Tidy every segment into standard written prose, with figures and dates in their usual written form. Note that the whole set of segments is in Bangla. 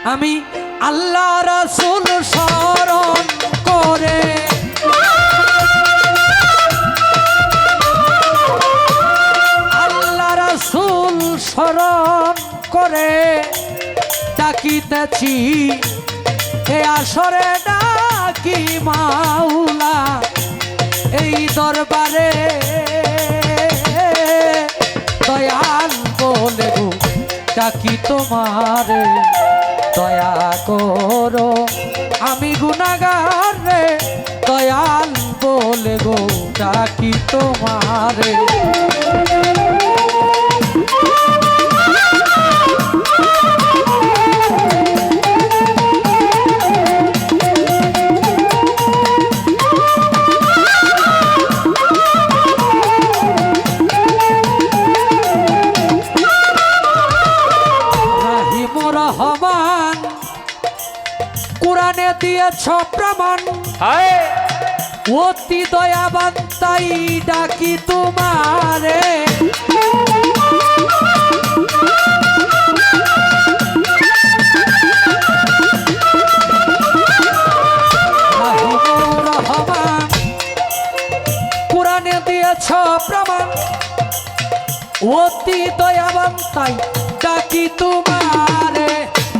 আমি আল্লাহ রাসূল স্মরণ করে আল্লাহ রাসূল স্মরণ করে ডাকিতেছি হে আসরে ডাকি মাওলা এই দরবারে দয়াল বলে গো ডাকি তোমারে দয়া করো আমি গুনাহগার রে দয়াল বলে গো ডাকি তোমারে কোরআনে দিয়েছ প্রমাণ অতি দয়াবান তাই ডাকি তোমারে রহমান কোরআনে দিয়েছ প্রমাণ অতি দয়াবান তাই ডাকি তোমারে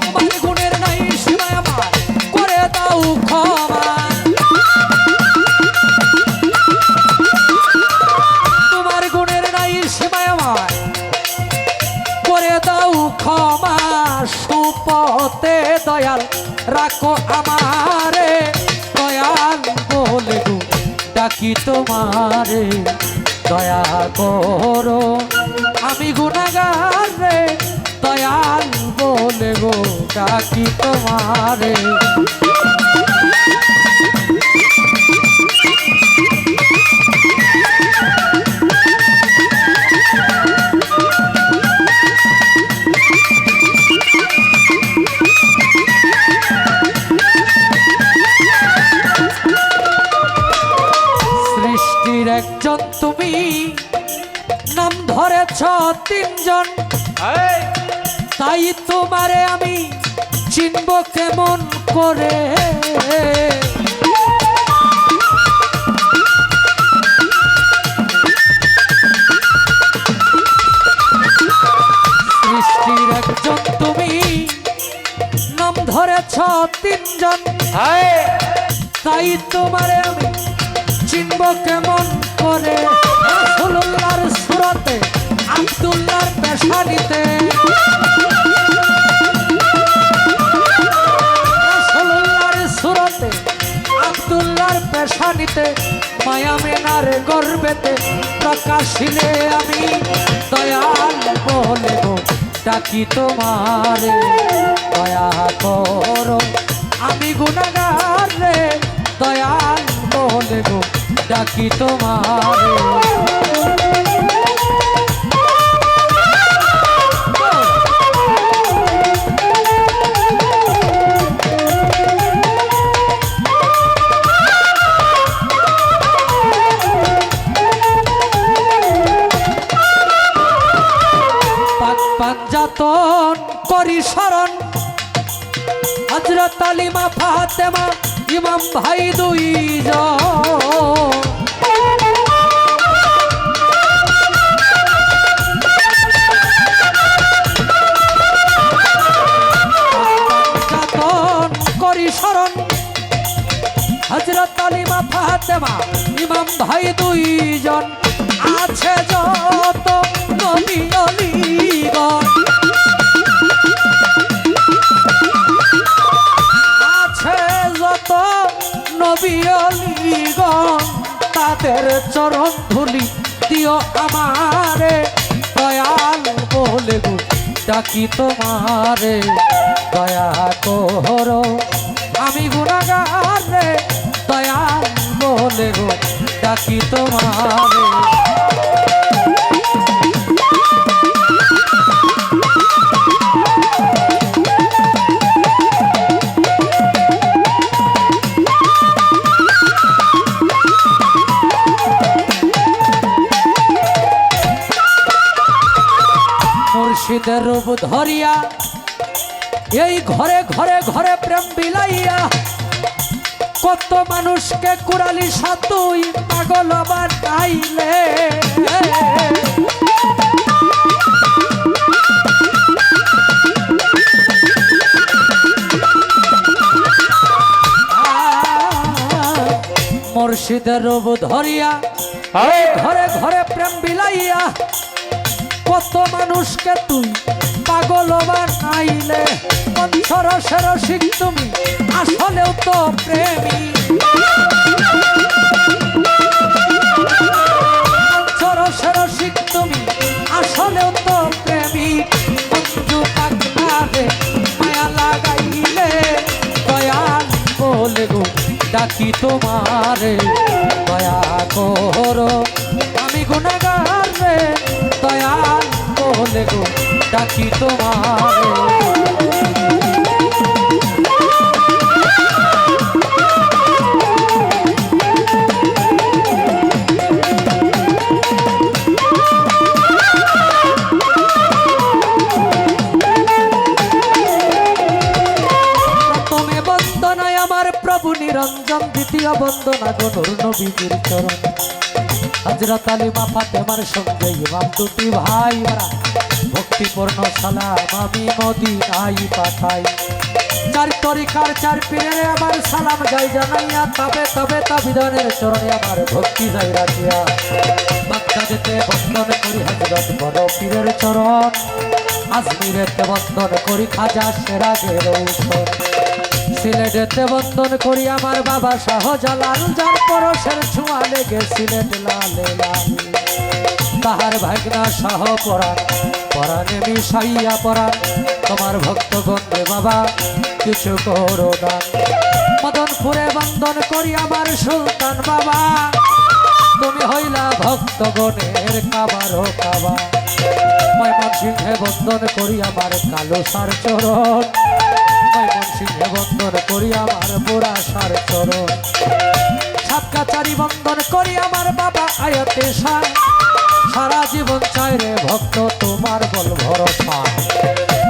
তোমার গুণের নাই সীমা আমার করে দাও ক্ষমা তোমার গুণের নাই সীমা আমার করে দাও ক্ষমা সুপথে দয়াল রাখো আমারে দয়াল বলে গো ডাকি তোমারে দয়া করো আমি গুনাহগার রে দয়াল বলে গো ডাকি তোমারে সৃষ্টির একজন তুমি নাম ধরেছ তিনজন তাই তোমারে আমি চিনব কেমন করে সৃষ্টির একজন তুমি নাম ধরেছ তিনজন তাই তোমারে আমি চিনব কেমন করে রাসূলুল্লাহর সুরতে আব্দুল্লাহর পেশানিতে রাসূলুল্লাহর সুরতে আব্দুল্লাহর পেশানিতে মায়া মেনার গর্বেতে প্রকাশিলে আমি দয়াল বলে গো ডাকি তোমারে দয়া করো আমি গুনাহগার রে দয়াল বলে গো ডাকি তোমারে পাঞ্জাতন করি শরণ হযরত আলী মা ফাতেমা ইমাম ভাই দুইজন পাঞ্জাতন করি শরণ হযরত আলী মা ফাতেমা ইমাম ভাই দুইজন আছে যত নবী অলিগণ আছে যত নবী অলিগণ তাদের চরণ ধুলি দিও আমারে দয়াল বলে গো ডাকি তোমারে দয়া করো আমি গুনাহগার রে দয়াল বলে গো ডাকি তোমারে মুর্শিদের রূপ ধরিয়া এই ঘরে ঘরে ঘরে প্রেম বিলাইয়া কত মানুষকে কুড়ালি সাতুই পাগল বানাইলে মুর্শিদের রূপ ধরিয়া ঘরে ঘরে প্রেম বিলাইয়া কত মানুষকে তুই পাগল বানাইলে পঞ্চরসের রসিক তুমি আসলেও তো প্রেমী পঞ্চরসের রসিক তুমি আসলেও তো প্রেমী মঞ্জু পাগলারে মায়া লাগাইলে দয়াল বলে গো ডাকি তোমারে দয়া করো আমি গুনাহগার রে দয়াল বলে গো ডাকি তোমারে প্রথমে বন্দনায় আমার প্রভু নিরঞ্জন দ্বিতীয় বন্দনা গনুর নবীজির চরণ হযরত আলী মা ফাতেমার সঙ্গে ইমাম দুটি ভাই ওরা ভক্তিপূর্ণ সালাম আমি মদিনায় পাঠাই চার তরিকার চার পীরের আমার সালাম যাই জানাইয়া তবে তবে তাবিদানের চরণে আমার ভক্তি যাই রাখিয়া বাগদাদেতে বন্দন করি হযরত বড় পীরের চরণ আজমিরেতে বন্দন করি খাজা সেরাজের ঔষধ সিলেটেতে বন্দন করি আমার বাবা শাহজালাল যার পরশের ছোঁয়া লেগে সিলেট লালে লাল তাহার ভাগনা শাহ পরাণ পরাণে মিশাইয়া পরাণ তোমার ভক্তগণ রে বাবা কিছু করো দান মদনপুরে বন্দন করি আমার সুলতান বাবা তুমি হইলা ভক্তগণের কাবারও কাবা ময়মনসিংহে বন্দন করি আমার কালো সার চরণ ময়মনসিংহে বন্দন করি আমার বুড়া সার চরণ সাতকাচারি বন্দন করি আমার বাবা আয়তে সার সারা জীবন চাই রে ভক্ত তোমার বল ভরসা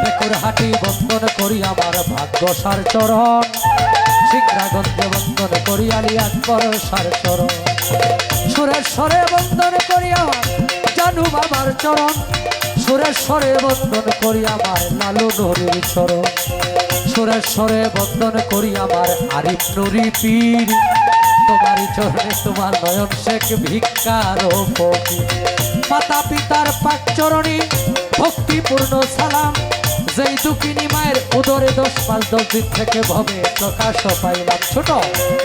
বেকুর হাটি বন্দন করি আমার ভাগ্য সার চরণ শিক্ষাগঞ্জে বন্দন করি আলী আকবর সার চরণ সুরেশ্বরে বন্দন করি আমার জানু বাবার চরণ সুরেশ্বরে বন্দন করি আমার লালু নুরির চরণ সুরেশ্বরে বন্দন করি আমার আরিফ নুরি পীর তোমারই চরণে তোমার নয়ন শেখ ভিক্ষার ফকির মাতা পিতার পাক চরণী ভক্তিপূর্ণ সালাম যেই দুঃখিনী মায়ের উদরে 10 দিন থেকে ভবে প্রকাশ পাইলাম ছোট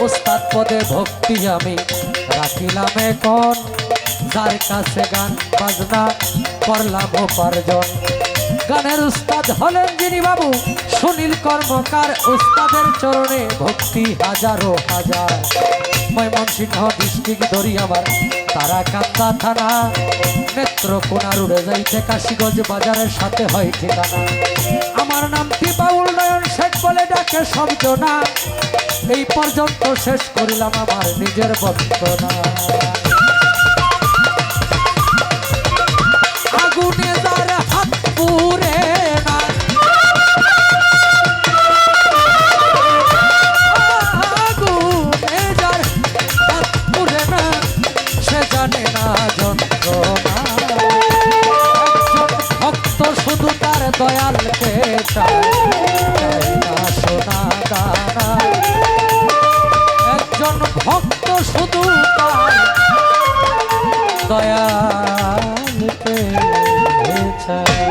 উস্তাদ পদে ভক্তি আমি রাখিলাম এখন যার কাছে গান বাজনা করলাম উপার্জন গানের উস্তাদ হলেন যিনি বাবু সুনীল কর্মকার উস্তাদের চরণে ভক্তি হাজারো হাজার ময়মনসিংহ ডিস্ট্রিক্ট দরিয়াবার তারাকান্দা থানা নেত্রকোনা রুড়ে যাইতে কাশীগঞ্জ বাজারের সাথে হয় ঠিকানা আমার নামটি বাউল নয়ন শেখ বলে ডাকে সব জনা এই পর্যন্ত শেষ করিলাম আমার নিজের বন্দনা আগুনে যার হাত পুরে না আগুনে যার হাত পুরে না সে জানে না যন্ত্রণা একজন ভক্ত শুধু তার দয়ালকে চায় না সোনা দানা একজন ভক্ত শুধু তার দয়ালকে চায়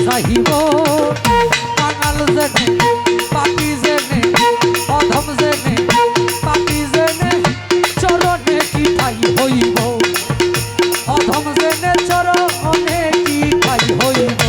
যাইব বাঙাল জেনে পাপি জেনে অধম জেনে পাপি জেনে চরণে কি ঠাই হইব অধম জেনে চরণে কি ঠাই হইব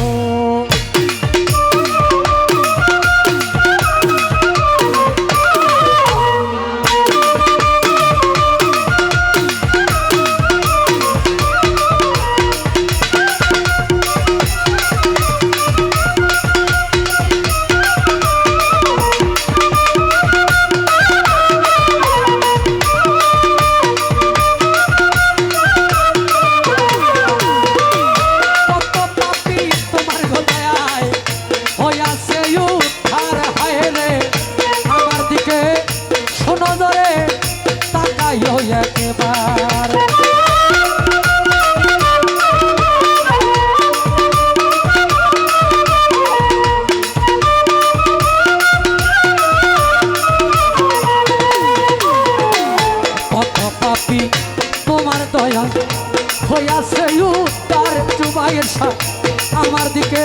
হইয়াছে উত্তর জুবাইয়ের সাথ আমার দিকে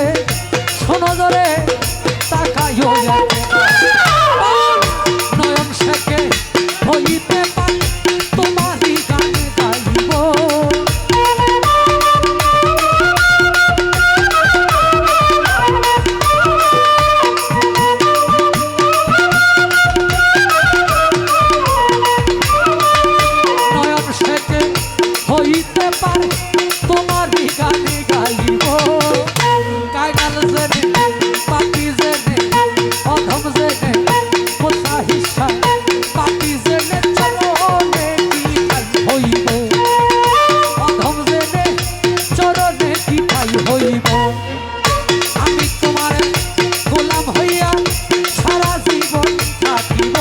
শোনো ধরে তাকাইও নয়ন শেখে হইতে তোমারই গান গাইব নয়ন শেখে হইতে পারে তোমারই গানে গাইব কায়গাল জেনে পাপি জেনে অধম জেনে পোষা হিসা পাপি জেনে চরণে কি ঠাই হইব অধম জেনে চরণে কি ঠাই হইব আমি তোমার গোলাম হইয়া সারা জীবন থাকিব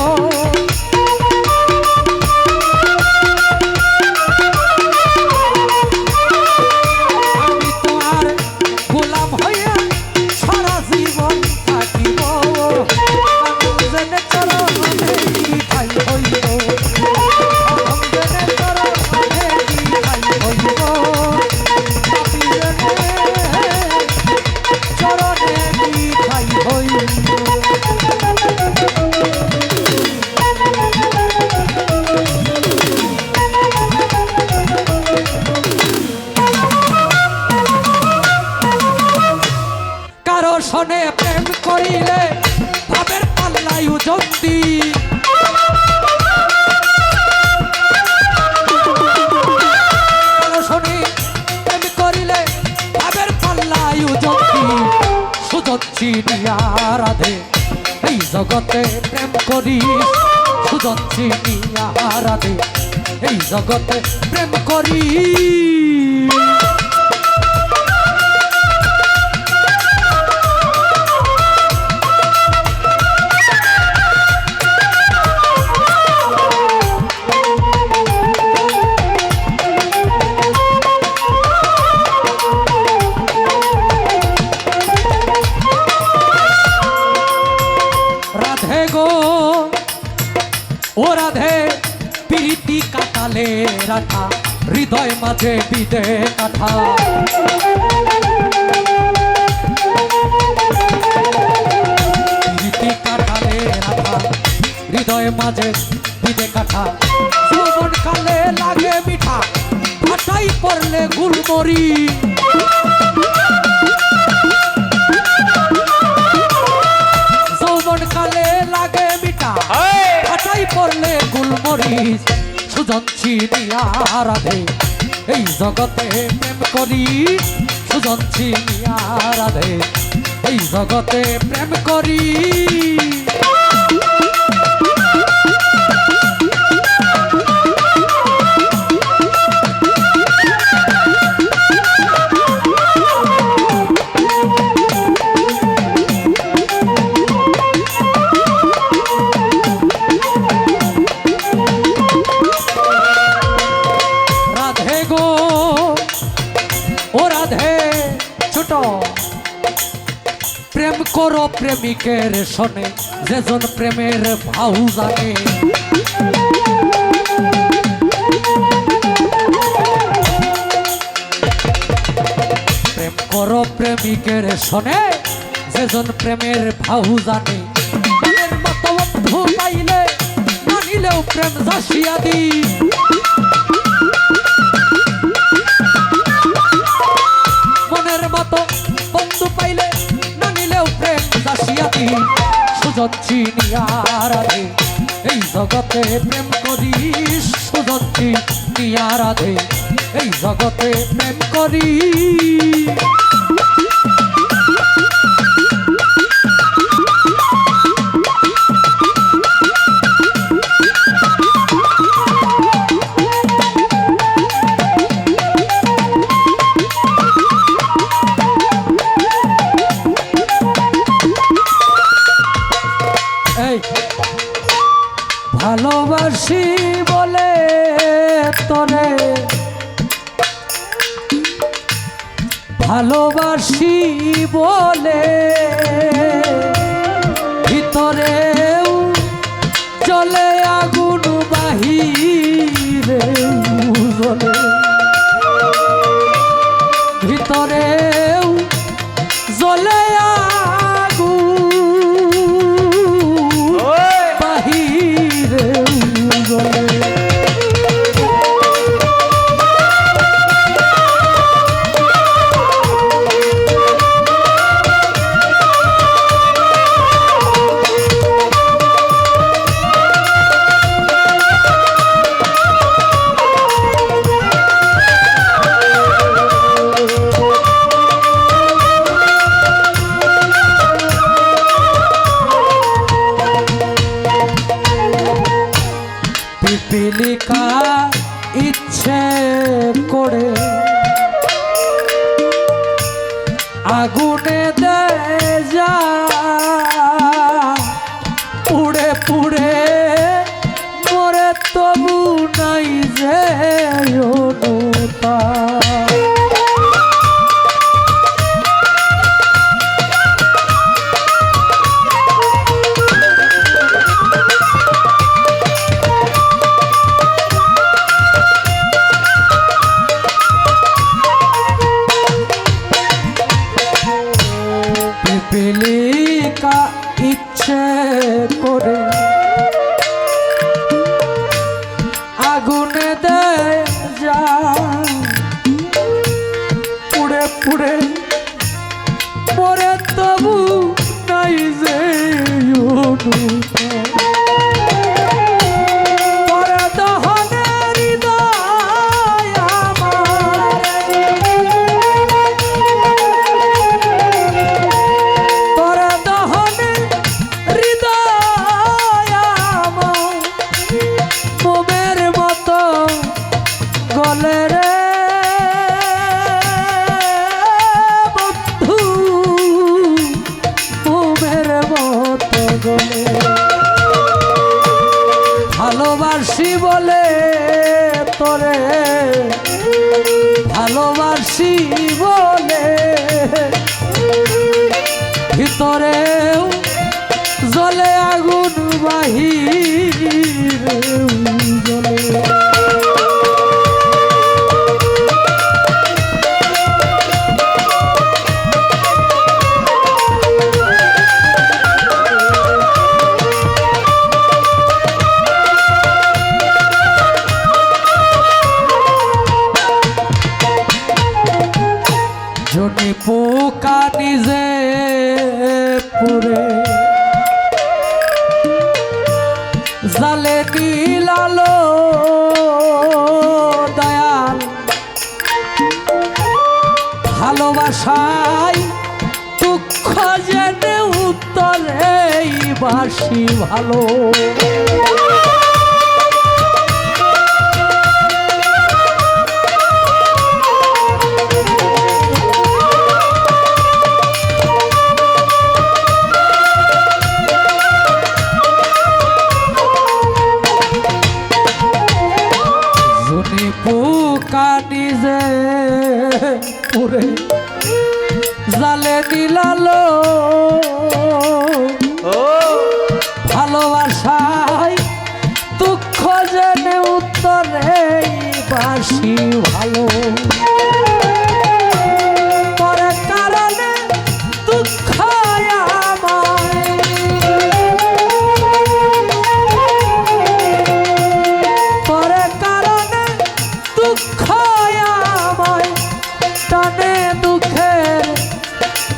শোনে প্রেম করিলে ভাবের পাল্লাই উজন্তি শোনে প্রেম করিলে ভাবের পাল্লাই উজন্তি সুদচ্ছি নিয়া রাধে এই জগতে প্রেম করিস সুদচ্ছি নিয়া রাধে এই জগতে প্রেম করিস ও রাধে প্রীতি কাটালে রাখা হৃদয় মাঝে বিদে কাঠা প্রীতি কাটালে রাখা হৃদয় মাঝে বিদে কাঠা যৌবন কালে লাগে মিঠা কাটাই পড়লে গুলমরি যৌবন কালে লাগে মিঠা কাটাই পড়লে গুলমরিচ সুজন চিনিয়া রাধে এই জগতে প্রেম করি সুজন চিনিয়া রাধে এই জগতে প্রেম করি রাধে গো ও রাধে ছোট প্রেম করো প্রেমিকের শোনে যেজন প্রেমের ভাউ জানে প্রেম করো প্রেমিকের শোনে যেজন প্রেমের ভাউ জানে মনের মতো বন্ধু পাইলে মানিলেও প্রেম জাসিয়া দি মনের মতো বন্ধু পাইলে প্রেম জাসিয়াতি সুজন চিনিয়া রাধে এই জগতে প্রেম করি সুজন চিনিয়া রাধে এই জগতে প্রেম করি ভালোবাসি বলে তোরে ভালোবাসি বলে ভিতরেও চলে আগুন বাহিরে জ্বলে ভিতরেও জ্বলে পিপিলিকা ইচ্ছে করে আগুনে দেয় যা পুড়ে পুড়ে মরে তবু নাই যে অনুতা পিপিলিকা ইচ্ছে করে আগুনে দেয় যা পুড়ে পুড়ে মরে তবু নাই যে গলে রে বন্ধু মোমের মতো গলে ভালোবাসি বলে তোরে ভালোবাসি বলে ভিতরেও জ্বলে আগুন বাহিরে জ্বলে জনি পোকা নিজে পুরে জালে নীলালো দয়াল ভালোবাসায় দুঃখ বাসি ভালো। পোকা নিজে পুরে জালে দিলালো ভালোবাসায় দুঃখ জেনে উত্তরে বাসি ভালো। পরে কারণে দুঃখ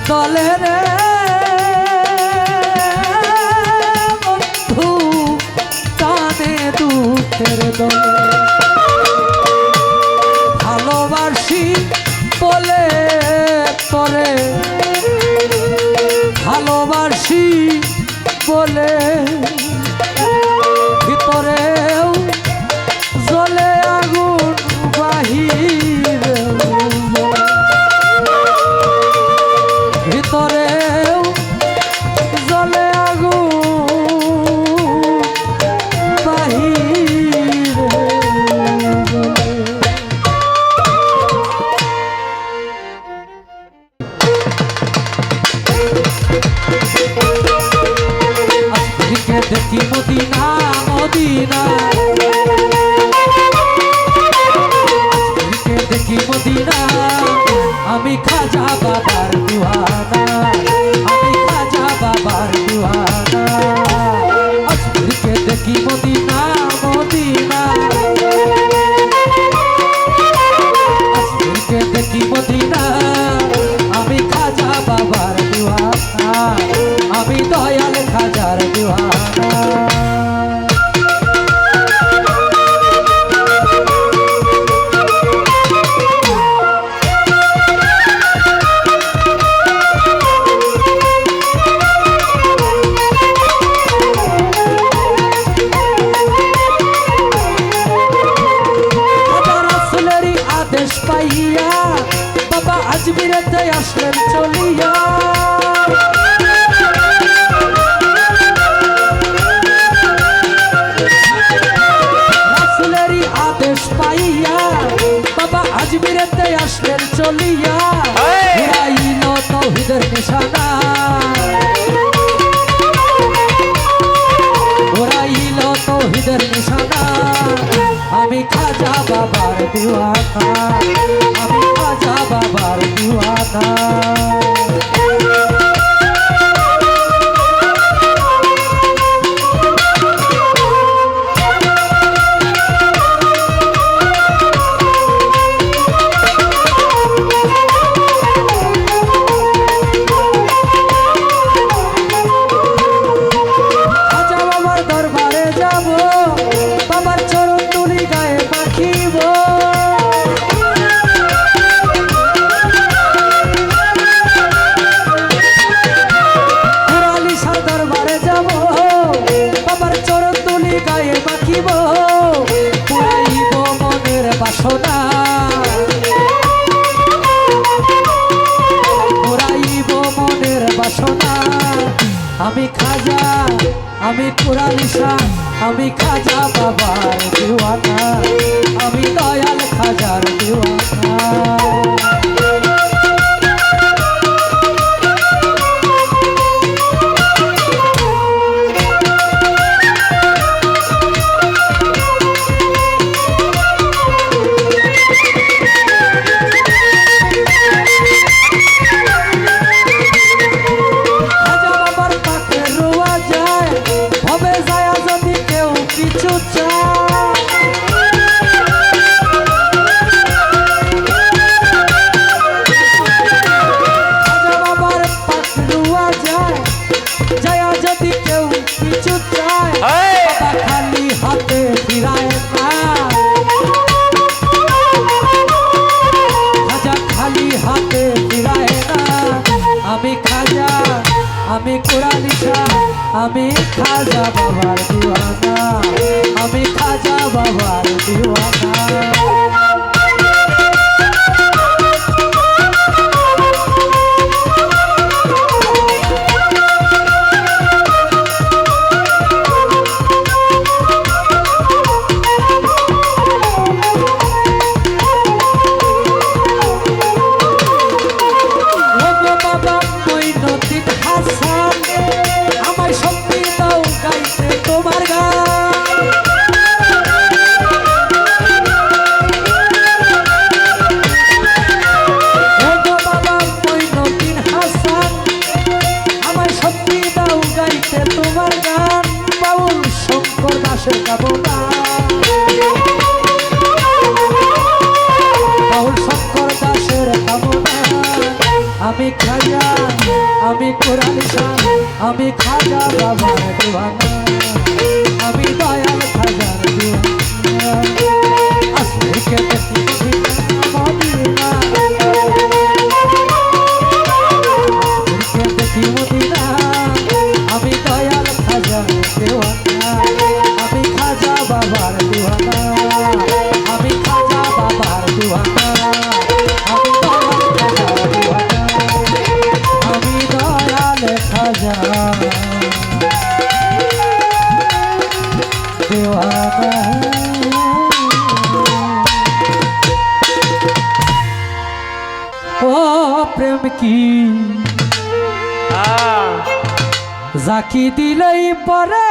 দলে রে বন্ধু টানে দুঃখের দলে। ভালোবাসি বলে তোরে ভালোবাসি বলে ভিতরেও জ্বলে আগুন বাহিরে ভিতরেও জ্বলে আগুন বাহিরে আজকে দেখি মদিনা মদিনা আজকে দেখি মদিনা আমি খাজা বাবার দিওয়ানা আমি খাজা বাবার দিওয়ানা। আজকে দেখি মদিনা মদিনা আজকে দেখি মদিনা আমি খাজা বাবার দিওয়ানা আমি দয়াল খাজার দিওয়ানা। পাইয়া বাবা আজমিরেতে আসলেন চলিয়া রাসূলেরই আদেশ পাইয়া বাবা আজমিরেতে আসলেন চলিয়া ঘুরাইল তাওহীদের নিশানা ঘুরাইল তাওহীদের নিশানা। আমি খাজা বাবার দিওয়ানা আমি খাজা বাবার দিওয়ানা। খাজা বাবার দরবারে যাব বাবার চরণ তুলি গায়ে মাখিব দরবারে যাব বাবার চরণ তুলি গায়ে মাখিব পুরাইব মনের বাসনা পুরাইব মনের বাসনা। আমি খাজা আমি কুরালিশা আমি খাজা বাবার দিওয়ানা আমি দয়াল খাজার দিওয়ানা। খালি হাতে ফিরায় না খাজা খালি হাতে ফিরায় না। আমি খাজা আমি কুরালিশা দিওয়ানা আমি খাজা বাবার দিওয়ানা আমি খাজা বাবার দিওয়ানা আমি খাজা আমি কোরআন শান আমি খাজা বাবার দিওয়ানা আমি দয়াল খাজার দিওয়ানা আসলকে দেখি মদিনা আসলকে দেখি মদিনা আমি দয়াল খাজার দিওয়ানা আমি খাজা বাবার দিওয়ানা আমি খাজা বাবার দিওয়ানা আমি দয়াল খাজার দিওয়ানা আমি দয়াল খাজা দিওয়ানা ও প্রেম কি জাকি দিলেই পরে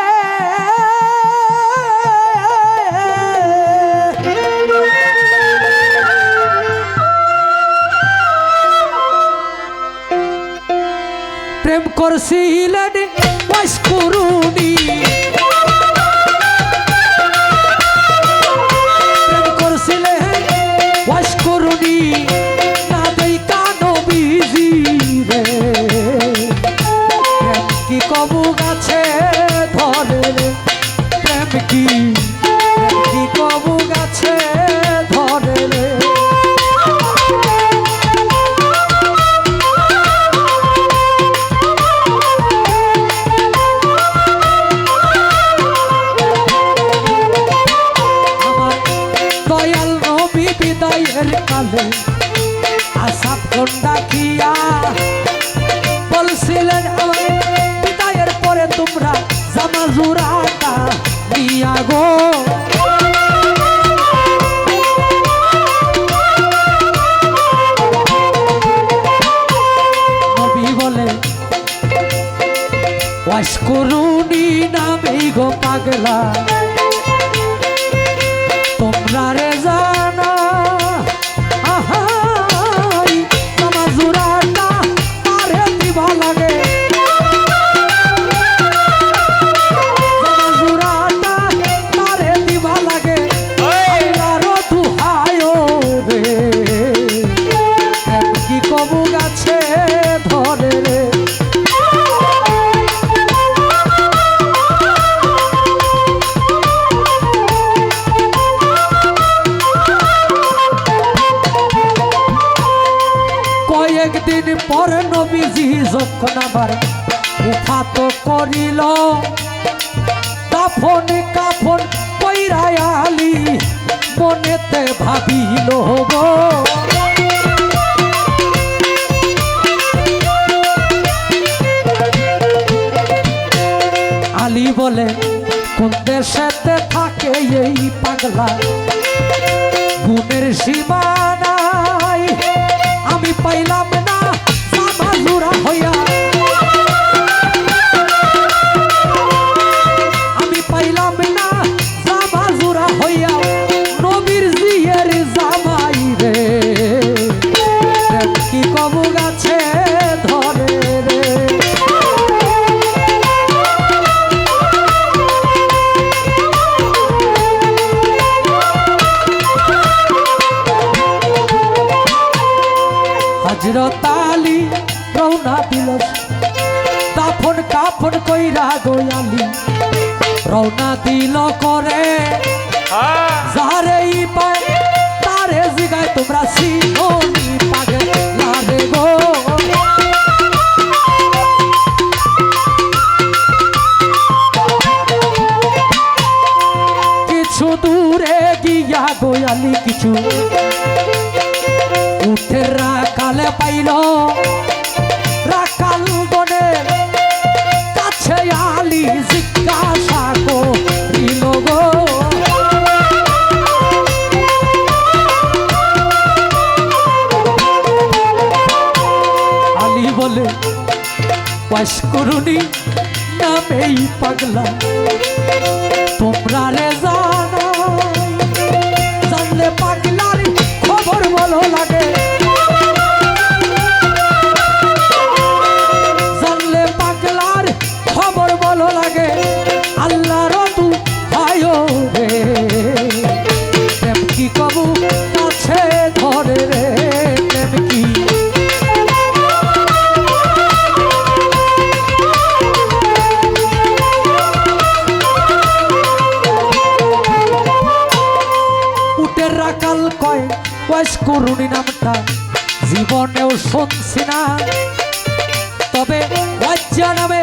প্রেম করছিলেন ওয়াশকুরুনি প্রেম করছিলেন ওয়াশকুরুনি না দেইকা নবীজি রে প্রেম কি কবু গাছে ধরে রে প্রেম কি কবু গাছে ধরে রে আসাদ কন্ডা খিয়া বলছিলেন বিদায়ের পরে তোমরা জামা জুরাটা নিয়া গো নবী বলে ওয়াশকুরুনি নামেই গো পাগলা তোমরা রে জানা কয়েকদিন পর নবীজি যখন আবার উফাত করিল দাফন কাফন কইরা আলী মনেতে ভাবিল গো আলী বলে কোন দেশেতে থাকে এই পাগলা গুণের সীমানাই আমি পাইলাম না জামা জোড়া হইয়া আমি পাইলাম না জামা জোড়া হইয়া নবীর জিয়ের জামাই রে কি কবু গাছে ধরে রে হযরত আলী রওনা দিল দাফন কাফন কইরা গোয়ালি রওনা দিল করে যারে পায় তারে জিগায় তোমরা সিনোনি পাগলা রে গো ওয়াশকুরুনি নামেই পাগলা তোমরা রে জানো জানলে পাগলার খবর বলো লাগে জানলে পাগলার খবর বলো লাগে আল্লাহর তু হয় রে প্রেম কি কবু কাছে ধরে রে প্রেম কি উটের রাকাল কয় ওয়াশকুরুনি নামটা জীবনেও শুনছি না তবে লজ্জা নামে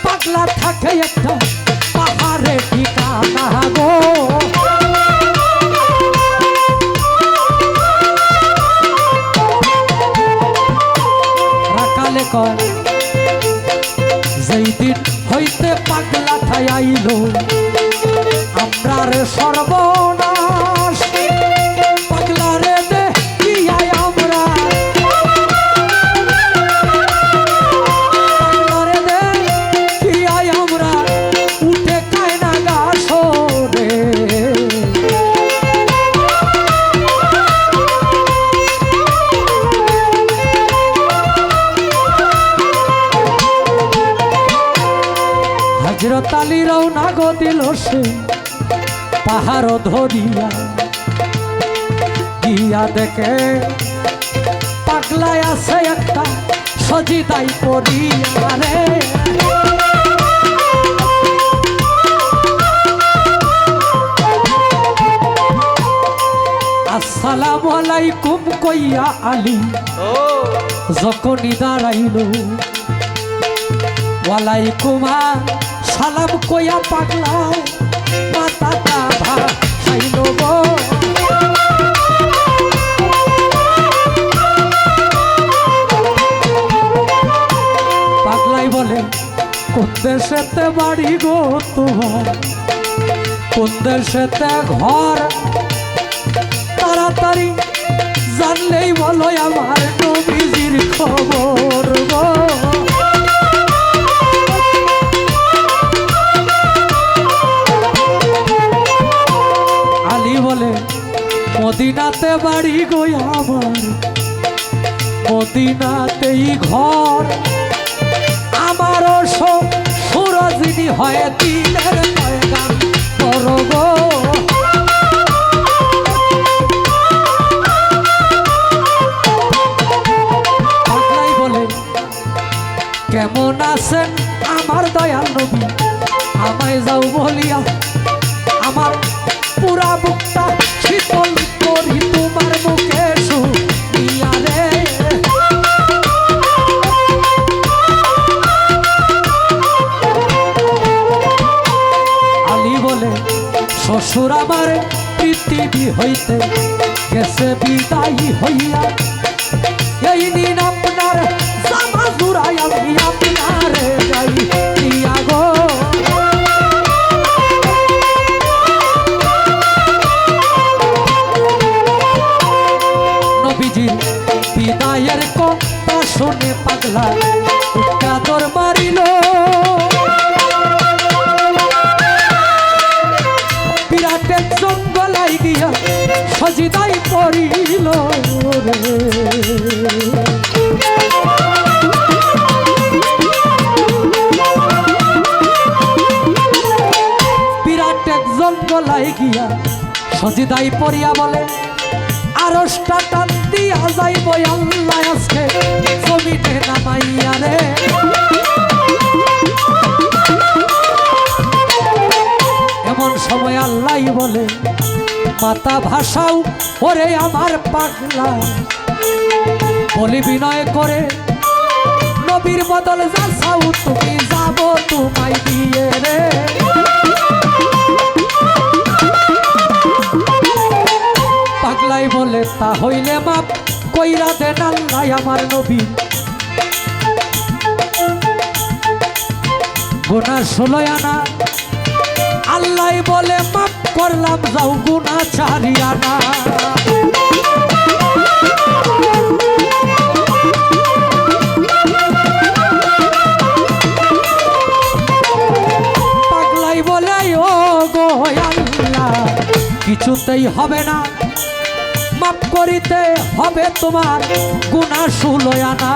পাগলা থাকে একটা পাহাড়ে ঠিকানা গো রাকালে কয় যেই দিন হইতে পাগলা ঠাই আইল আমরা রে সর্বনাশ পাগলা রে দে কিয়াই আমরা পাগলা রে দে কিয়াই আমরা উঠে খায় না গাছ রে হযরত আলী রওনা গো দিল সে পাহাড় ধরিয়া গিয়া দেখে পাগলায় আছে একটা সজিদাই পড়িয়া রে আসসালামু আলাইকুম কইয়া আলী যখনই দাঁড়াইল ওয়ালাইকুম সালাম কইয়া পাগলা মাথাটা ভাসাইল গো পাগলাই বলে কোন দেশেতে বাড়ি গো তোমার কোন দেশেতে ঘর তাড়াতাড়ি জানলেই বলো আমার নবীজির খবর গো আলী বলে মদিনাতে বাড়ি গো আমার মদিনাতেই ঘর আমারও সুরজিনী হয় দিনের পয়গাম করো গো পাগলাই বলে কেমন আছেন আমার দয়াল নবী আমায় যাও বলিয়া আমার পুরা বুকটা শীতল করি তোমার মুখে শুনিয়া রে আলী বলে শ্বশুর আমার পৃথিবী হইতে গেছে বিদায়ী হইয়া এই দিন আপনার জামা জুড়াই আমি আপনার যাই দিয়া গো বিদায়ের কথা শুনে পাগলা কাদর মারিল বিরাট জঙ্গলাই গিয়া সজিদাই পড়িল রে বিরাট জঙ্গলাই গিয়া সজিদাই পড়িয়া বলে আরশটা টান দিয়া যাইব আল্লাহ আজকে জমিনে নামাইয়া রে এমন সময় আল্লাহ বলে মাতা ভাষাও ওরে আমার পাগলা বলি বিনয় করে নবীর বদল যাও তুমি যাব তোমায় দিয়ে রে পাগলাই বলে তা হইলে মাপ কইরা দেন আল্লাহ আমার নবী গুনাহ 16 আনা আল্লাহ বলে মাপ করলাম যাও গুনাহ 4 আনা কিছুতেই হবে না, মাফ করিতে হবে তোমার গুনাহ 16 আনা।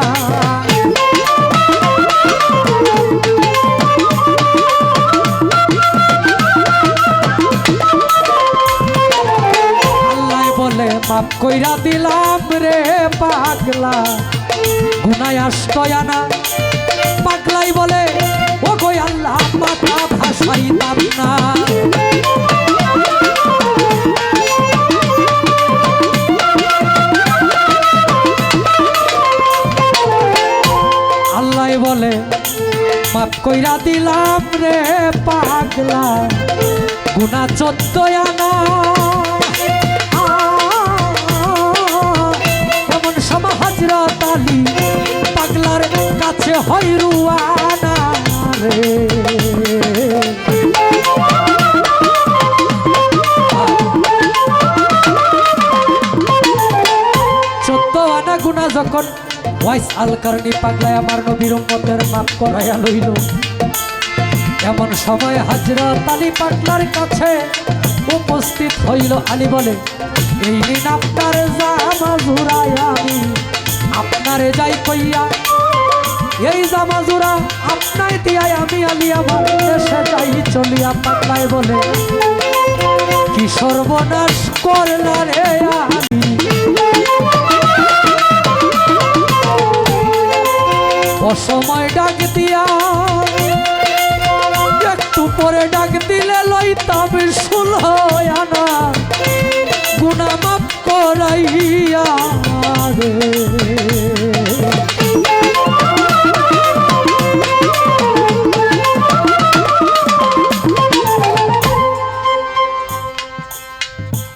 আল্লাহ বলে মাফ কইরা দিলাম রে পাগলা, গুনাহ 8 আনা। পাগলাই বলে ও গো আল্লাহ মাথা ভাসাইতাম না। আল্লাহ বলে মাফ কইরা দিলাম রে পাগলা, গুনাহ 14 আনা। এমন সময় হযরত আলী পাগলার কাছে হয় রুয়ানা রে। 14 আনা গুনাহ যখন ওয়াইস আল কারণী পাগলায় আমার নবীর উম্মতের মাফ করাইয়া লইল, এমন সময় হযরত আলী পাগলার কাছে উপস্থিত হইল। আলী বলে এই নিন আপনার জামা জুড়াই, আমি আপনারে যাই কইয়া, এই জামা জুড়া আপনাই দিয়াই আমি আলী আমার দেশে যাই চলিয়া। পাগলায় বলে কি সর্বনাশ করলা রে আলী, অসময় ডাক দিয়া, একটু পরে ডাক দিলে লইতাম 16 আনা, গুনাহ মাফ করাইয়া রে।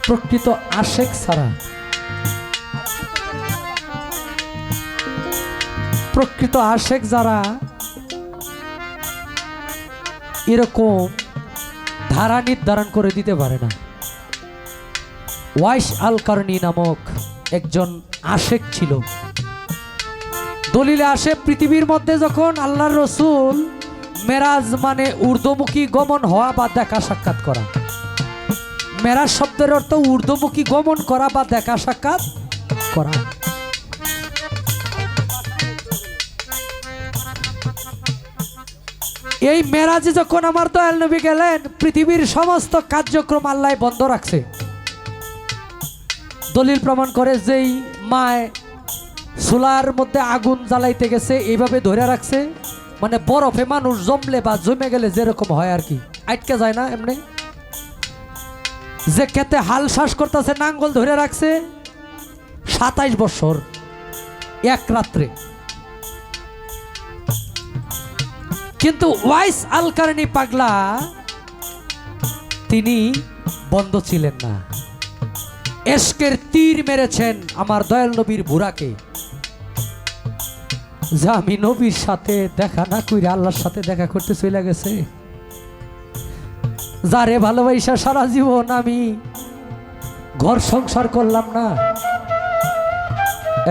প্রকৃত আশেক ছাড়া, প্রকৃত আশেক যারা এরকম ধারা নির্ধারণ করে দিতে পারে না। ওয়াইস আল কারণী নামক একজন আশেক ছিল। দলিলে আসে পৃথিবীর মধ্যে যখন আল্লাহর রসুল মেরাজ মানে ঊর্ধ্বমুখী গমন হওয়া বা দেখা সাক্ষাৎ করা, মেরাজ শব্দের অর্থ ঊর্ধ্বমুখী গমন করা বা দেখা সাক্ষাৎ করা। এই মেরাজে যখন আমার দয়াল নবী গেলেন, পৃথিবীর সমস্ত কার্যক্রম আল্লাহ বন্ধ রাখছে। দলিল প্রমাণ করে যেই মায় চুলার মধ্যে আগুন জ্বালাইতে গেছে এইভাবে ধরে রাখছে, মানে বরফে মানুষ জমলে বা জমে গেলে যেরকম হয় আর কি, আটকে যায় না এমনি। যে খেতে হাল শ্বাস করতেছে নাঙ্গল ধরে রাখছে 27 বছর এক রাত্রে। কিন্তু ওয়াইস আল কারণী পাগলা তিনি বন্ধ ছিলেন না, এশকের তীর মেরেছেন আমার দয়াল নবীর বুড়াকে, যা আমি নবীর সাথে দেখা না কইরা আল্লাহর সাথে দেখা করতে চলে গেছে। যারে ভালোবাসা সারা জীবন আমি ঘর সংসার করলাম না।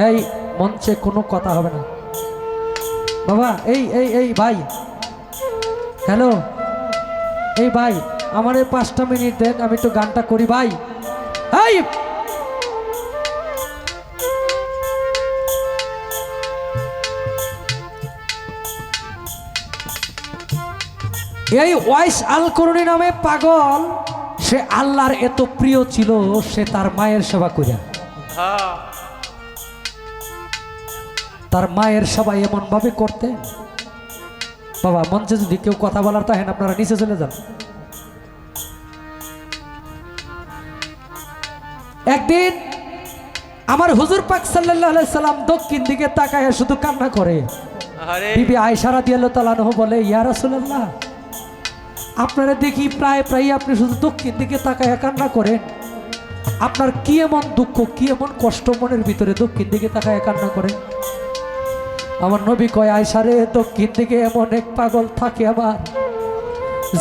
এই মঞ্চে কোনো কথা হবে না বাবা। এই এই এই ভাই, হ্যালো, এই ভাই আমার 5টা মিনিট দেন, আমি একটু গানটা করি ভাই। এই এই ওয়াইস আল কারণী নামে পাগল, সে আল্লাহর এত প্রিয় ছিল, সে তার মায়ের সেবা করিয়া, তার মায়ের সেবা এমন ভাবে করতেন। বাবা মঞ্চে যদি কেউ কথা বলার তাহেন আপনারা নিচে চলে যান। একদিন আমার হুজুর পাক সাল্লাল্লাহু আলাইহি সাল্লাম দক্ষিণ দিকে তাকায় শুধু কান্না করে। বিবি আয়েশা রাদিয়াল্লাহু তাআলা আনহা বলে, ইয়া রাসূলুল্লাহ, আপনারা দেখি প্রায় প্রায় আপনি শুধু দক্ষিণ দিকে তাকায় কান্না করেন, আপনার কি এমন দুঃখ, কি এমন কষ্ট মনের ভিতরে দক্ষিণ দিকে তাকায় কান্না করেন? আমার নবী কয়, আয়েশা রে, দক্ষিণ দিকে এমন এক পাগল থাকে আমার,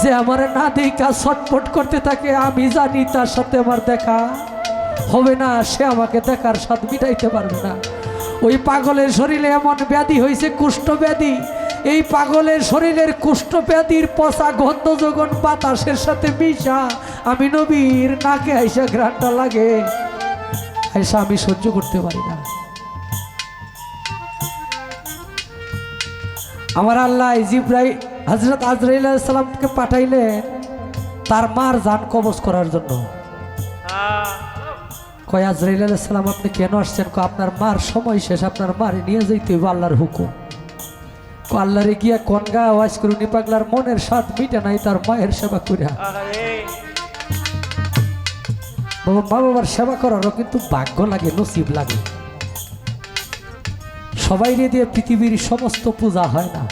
যে আমার না দেখা ছটফট করতে থাকে। আমি জানি তার সাথে আমার দেখা হবে না, সে আমাকে দেখার স্বাদ মিটাইতে পারবে না। ওই পাগলের শরীরে এমন ব্যাধি হয়েছে, কুষ্ঠ ব্যাধি, এই পাগলের শরীরের কুষ্ঠ ব্যাধির পচা গন্ধ যখন বাতাসের সাথে মিশা আমি নবীর নাকে আইসা ঘ্রাণটা লাগে, আইসা আমি সহ্য করতে পারি না। আমার আল্লাহ জিব্রাইল হযরত আজরাইল আলাইহিস সালামকে পাঠাইলেন তার মার জান কবজ করার জন্য। কয় আজরাইল আলাইহিস সালাম আপনি কেন আসছেন? কয় আপনার মার সময় শেষ, আপনার মারে নিয়ে যাইতে হবে, আল্লাহর হুকুম। আল্লাহরে গিয়া কনগা আওয়াজ করুনি পাগলার মনের স্বাদ মিটে নাই তার মায়ের সেবা করিয়া। বাবা মা বাবার সেবা করারও কিন্তু ভাগ্য লাগে, নসিব লাগে। সবাই দিয়ে পৃথিবীর সমস্ত পূজা হয় না।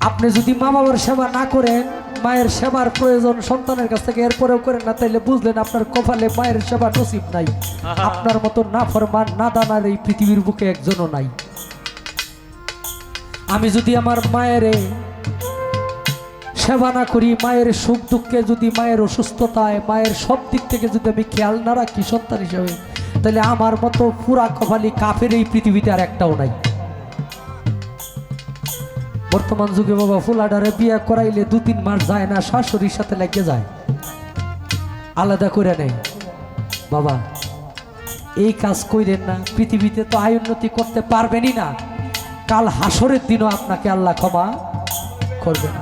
আপনি যদি মা বাবার সেবা না করেন, মায়ের সেবার প্রয়োজন সন্তানের কাছ থেকে এরপরেও করেন না, তাইলে বুঝলেন আপনার কপালে মায়ের সেবা নসিব নাই। আপনার মতো না ফরমান না দানার এই পৃথিবীর বুকে একজনও নাই। আমি যদি আমার মায়ের সেবা না করি, মায়ের সুখ দুঃখে যদি, মায়ের অসুস্থতায়, মায়ের সব দিক থেকে যদি আমি খেয়াল না রাখি সন্তান হিসাবে, তাহলে আমার মতো পুরা কপালি কাফের এই পৃথিবীতে আর একটাও নাই। বর্তমান যুগে বাবা ফুলাডারে বিয়ে করাইলে 2-3 মাস যায় না, শাশুড়ির সাথে লেগে যায়, আলাদা করে নেই। বাবা এই কাজ কইরেন না, পৃথিবীতে তো আয় উন্নতি করতে পারবেনই না, কাল হাসরের দিনও আপনাকে আল্লাহ ক্ষমা করবে না।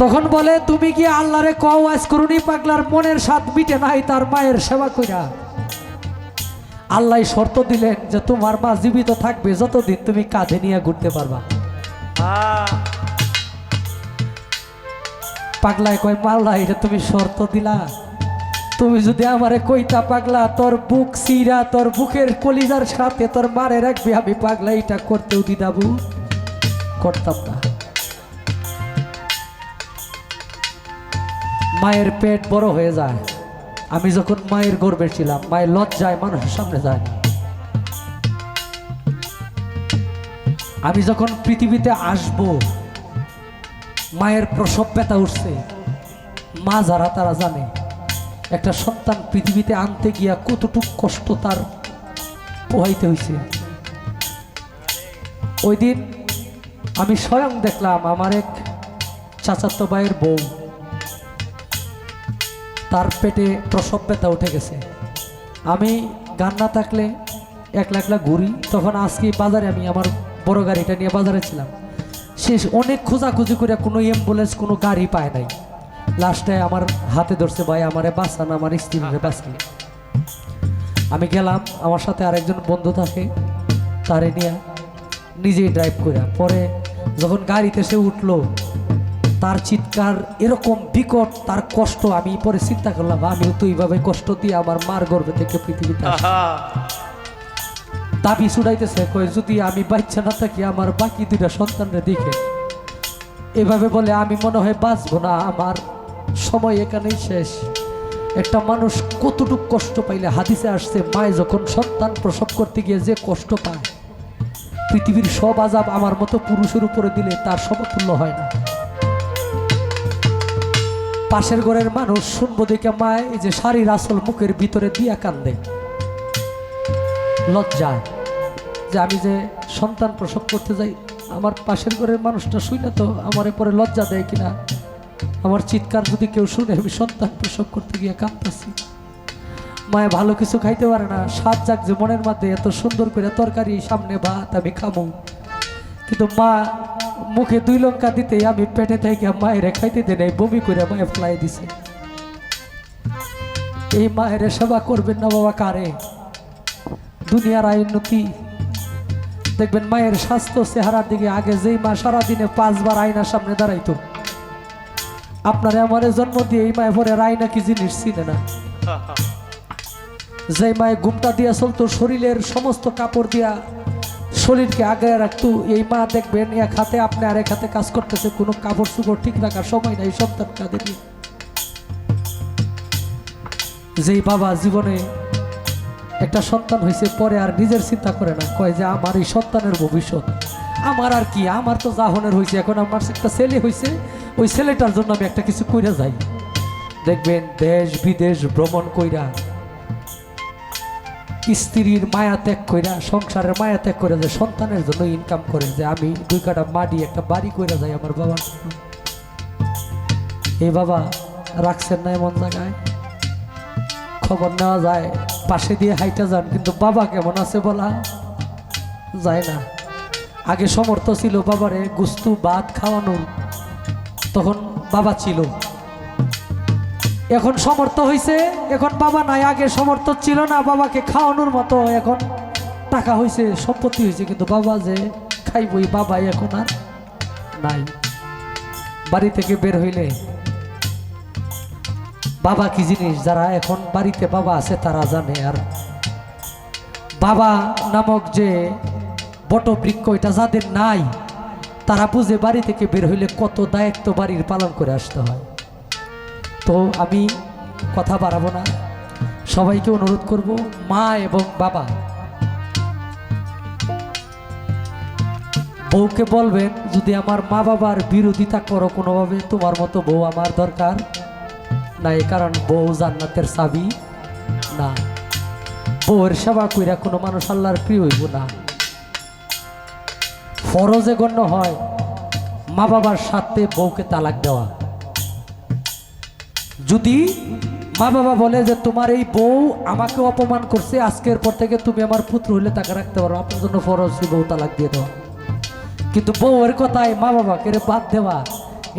তখন বলে তুমি কি আল্লাহরে কও আজ করুনি পাগলার মনের স্বাদ মিটে নাই তার মায়ের সেবা কইরা। আল্লাহ শর্ত দিলেন যে তোমার মা জীবিত থাকবে যতদিন তুমি কাঁধে নিয়ে ঘুরতে পারবা। পাগলায় কয় মাল্লা এটা তুমি শর্ত দিলা? তুমি যদি আমারে কইতা পাগলা তোর বুক সিরা, তোর বুকের কলিজার সাথে তোর মারে রাখবি, আমি পাগলা এটা করতেও দিদাবু করতাম না। মায়ের পেট বড় হয়ে যায়। আমি যখন মায়ের গর্ভে ছিলাম, মায়ের লজ্জায় মানুষের সামনে যায় না। আমি যখন পৃথিবীতে আসব, মায়ের প্রসব ব্যথা উঠছে। মা যারা তারা জানে একটা সন্তান পৃথিবীতে আনতে গিয়া কতটুকু কষ্ট তার পোহাইতে হয়েছে। ওই দিন আমি স্বয়ং দেখলাম আমার এক চাচাতো ভাইয়ের বউ, তার পেটে প্রসব ব্যথা উঠে গেছে। আমি গান না থাকলে একলা একলা ঘুরি, তখন আজকে বাজারে আমি আমার বড় গাড়িটা নিয়ে বাজারে ছিলাম। শেষ অনেক খোঁজাখুঁজি করে কোনো অ্যাম্বুলেন্স কোনো গাড়ি পায় নাই। লাস্টে আমার হাতে ধরছে ভাই আমারে বাঁচান, আমার স্ত্রীরে বাঁচান। আমি গেলাম, আমার সাথে আরেকজন বন্ধু থাকে, তারে নিয়ে নিজেই ড্রাইভ করে। পরে যখন গাড়িতে সে উঠলো, তার চিৎকার এরকম বিকট, তার কষ্ট, আমি পরে চিন্তা করলাম আমিও তো এইভাবে কষ্ট দিয়ে আমার মার গর্ভে থেকে পৃথিবীতে দাবি ছুড়াইতেছে। কই যদি আমি বাচ্চা না থাকি আমার বাকি 2টা সন্তানরে দেখে এভাবে বলে আমি মনে হয় বাঁচবো না, আমার সময় এখানেই শেষ। একটা মানুষ কতটুকু কষ্ট পাইলে, হাদিসে আসছে মায়ে যখন সন্তান প্রসব করতে গিয়ে যে কষ্ট পায়, পৃথিবীর সব আযাব আমার মতো পুরুষের উপরে দিলে তার সমতুল্য হয় না। পাশের ঘরের মানুষ শুনবো দেখে মায় এই যে শাড়ির আসল মুখের ভিতরে দিয়া কান্দে লজ্জায়, যে আমি যে সন্তান প্রসব করতে যাই, আমার পাশের ঘরের মানুষটা শুনে তো আমার পরে লজ্জা দেয় কিনা, আমার চিৎকার যদি কেউ শুনে আমি সন্তান প্রসব করতে গিয়ে কাঁদতেছি। মায়ে ভালো কিছু খাইতে পারে না, স্বাদ যাক যে মনের মধ্যে এত সুন্দর করে তরকারি সামনে ভাত আমি খামো, কিন্তু মা মুখে 2 লঙ্কা দিতে আমি পেটে থেকে মায়ের খাইতে দেয় নাই, বমি করে মায়ে ফেলাই দিছে। এই মায়ের সেবা করবেন না বাবা কারে? দুনিয়ার আয় উন্নতি দেখবেন মায়ের স্বাস্থ্য চেহারার দিকে। আগে যেই মা সারাদিনে 5 বার আয়নার সামনে দাঁড়াইতো, আপনারে আমারে জন্ম দিয়ে এই মায়ে পরে আয়না কি জিনিস চিনে না। যে মায়ে ঘুমটা দিয়া চলতো, শরীরের সমস্ত কাপড় দিয়া শরীরকে আগে রাখতো, এই মা দেখবেন এক হাতে আপনি আরেক হাতে কাজ করতেছে, কোনো কাপড় চুপড় ঠিক রাখার সময় নাই সন্তান কাঁধে নিয়ে। যেই বাবা জীবনে একটা সন্তান হয়েছে পরে আর নিজের চিন্তা করে না, কয় যে আমার এই সন্তানের ভবিষ্যৎ আমার আর কি, আমার তো জাহনের হয়েছে, এখন আমার একটা ছেলে হয়েছে, ওই ছেলেটার জন্য আমি একটা কিছু কইরা যাই। দেখবেন দেশ বিদেশ ভ্রমণ কইরা স্ত্রীর মায়া ত্যাগ করে, সংসারের মায়া ত্যাগ করে, যে সন্তানের জন্য ইনকাম করে, যে আমি 2 কাঠা মাটি একটা বাড়ি করে যাই আমার বাবার জন্য। এই বাবা রাখছেন না এমন জায়গায়, খবর নেওয়া যায়, পাশে দিয়ে হাইটা যান, কিন্তু বাবা কেমন আছে বলা যায় না। আগে সমর্থ ছিল বাবারে গুস্তু ভাত খাওয়ানোর, তখন বাবা ছিল। এখন সমর্থ হয়েছে, এখন বাবা নাই। আগে সমর্থ ছিল না বাবাকে খাওয়ানোর মতো, এখন টাকা হয়েছে, সম্পত্তি হয়েছে, কিন্তু বাবা যে খাইবই বাবাই এখন আর নাই। বাড়ি থেকে বের হইলে বাবা কি জিনিস, যারা এখন বাড়িতে বাবা আছে তারা জানে। আর বাবা নামক যে বটবৃক্ষ, এটা যাদের নাই তারা বুঝে বাড়ি থেকে বের হইলে কত দায়িত্ব বাড়ির পালন করে আসতে হয়। তো আমি কথা বাড়াবো না, সবাইকে অনুরোধ করব, মা এবং বাবা, বউকে বলবেন যদি আমার মা বাবার বিরোধিতা করো কোনোভাবে, তোমার মতো বউ আমার দরকার নাই, কারণ বউ জান্নাতের চাবি না। বউয়ের সেবা কইরা কোনো মানুষ আল্লাহর প্রিয় হইব না। ফরজে গণ্য হয় মা বাবার সাথে বউকে তালাক দেওয়া। যদি মা বাবা বলে যে তোমার এই বউ আমাকে অপমান করছে, আজকের পর থেকে তুমি আমার পুত্র হইলে তাকে রাখতে পারো, আপনার জন্য ফরজ বউ তালাক দিয়ে দেওয়া। কিন্তু বউয়ের কথায় মা বাবাকে বাদ দেওয়া,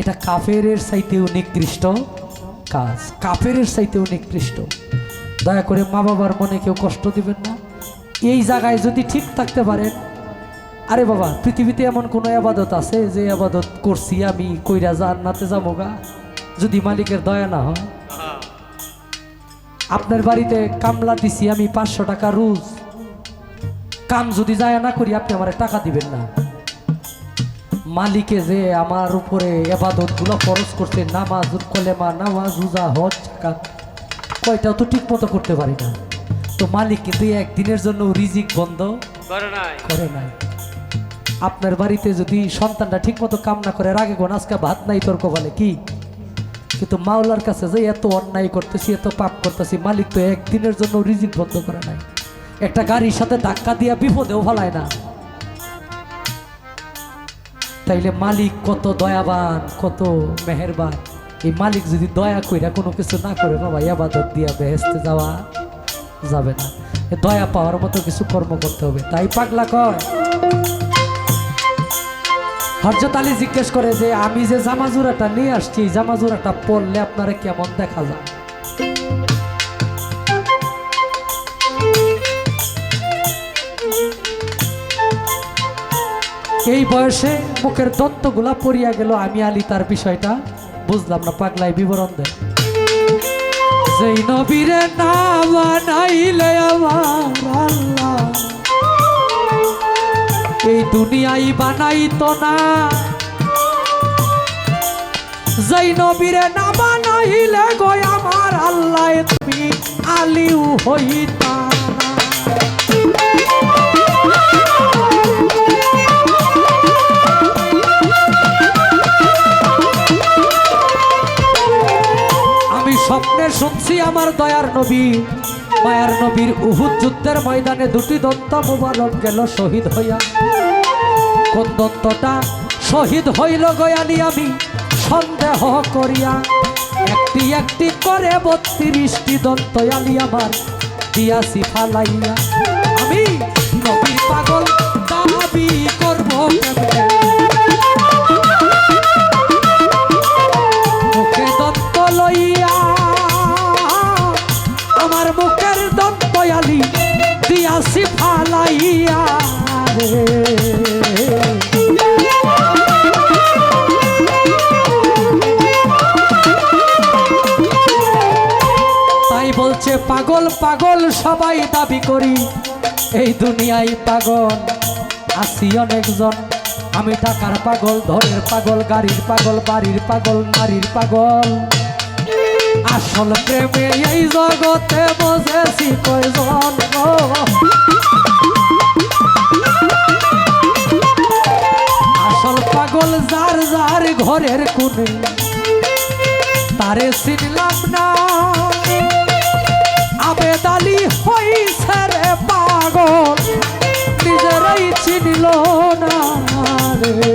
এটা কাফেরের চাইতেও নিকৃষ্ট কাজ, কাফেরের চাইতেও নিকৃষ্ট। দয়া করে মা বাবার মনে কেউ কষ্ট দিবেন না। এই জায়গায় যদি ঠিক থাকতে পারেন, আরে বাবা পৃথিবীতে এমন কোনো আবাদত আছে যে আবাদত করছি আমি কইরা জান্নাতে যাবো গা, যদি মালিকের দয়া না হয়? আপনার বাড়িতে কামলা দিছি আমি 500 টাকা রোজ, কাম যদি যায় না করি আপনি আমার টাকা দিবেন না। মালিকে যে আমার উপরে আবাদত গুলো ফরজ করছে, নামাজ, কলেমা, নামাজ, রোজা, হজ, যাকাত, কয়টাও তো ঠিক মতো করতে পারি না। তো মালিক কিন্তু একদিনের জন্য রিজিক বন্ধ করে নাই। আপনার বাড়িতে যদি সন্তানটা ঠিক মতো কাম না করে, রাগে কোন আজকে ভাত নাই তর্ক বলে কি, কিন্তু মাওলার কাছে যে এত অন্যায় করতেছি, এত পাপ করতেছি, মালিক তো একদিনের জন্য রিজিক বন্ধ করে নাই। একটা গাড়ির সাথে ধাক্কা দিয়া বিপদেও ফেলায় না। তাইলে মালিক কত দয়াবান, কত মেহেরবান। এই মালিক যদি দয়া কইরা কোনো কিছু না করে, বাবা ইবাদত দিয়া বেহেশতে যাওয়া যাবে না। দয়া পাওয়ার মতো কিছু কর্ম করতে হবে। তাই পাগলা কয়, হযরত আলী জিজ্ঞেস করে যে আমি যে জামাজুরাটা নিয়ে আসছি, এই জামাজুরাটা পরলে আপনারা কেমন দেখা যায়? এই বয়সে মুখের দন্তগুলা পড়িয়া গেল, আমি আলী তার বিষয়টা বুঝলাম না। পাগলাই বিবরণ দেয়, যেই নবীরে না বানাইলে আমার আল্লাহ এই দুনিয়াই বানাইতো না, যেই নবীরে না বানাইলে গো আমার আল্লাহ তুমি আলিও হইতা না। আমি স্বপ্নে শুনছি আমার দয়ার নবী, মায়ার নবীর উহুদ যুদ্ধের ময়দানে 2টি দন্ত মুবারক গেল শহীদ হইয়া। কোন দন্তটা শহীদ হইল গয়ালি আমি সন্দেহ করিয়া, একটি একটি করে 32টি দন্ত আলি আমার দিয়াছি ফালাইয়া। আমি নবীর পাগল দাবি করব কেমনে, মুখে দন্ত লইয়া আমার মুখের দন্ত আলি দিয়াছি ফালাইয়া রে। তাই বলছে পাগল পাগল সবাই দাবি করি, এই দুনিয়ায় পাগল আছি অনেকজন। আমি টাকার পাগল, ধনের পাগল, গাড়ির পাগল, বাড়ির পাগল, নারীর পাগল। আসল প্রেমে এই জগতে বসেছি কয়জন গো, আসল পাগল যার যার ঘরের কোণে, তারে চিনলাম না। আবেদ আলী হইছে রে পাগল নিজেরাই চিনিল না রে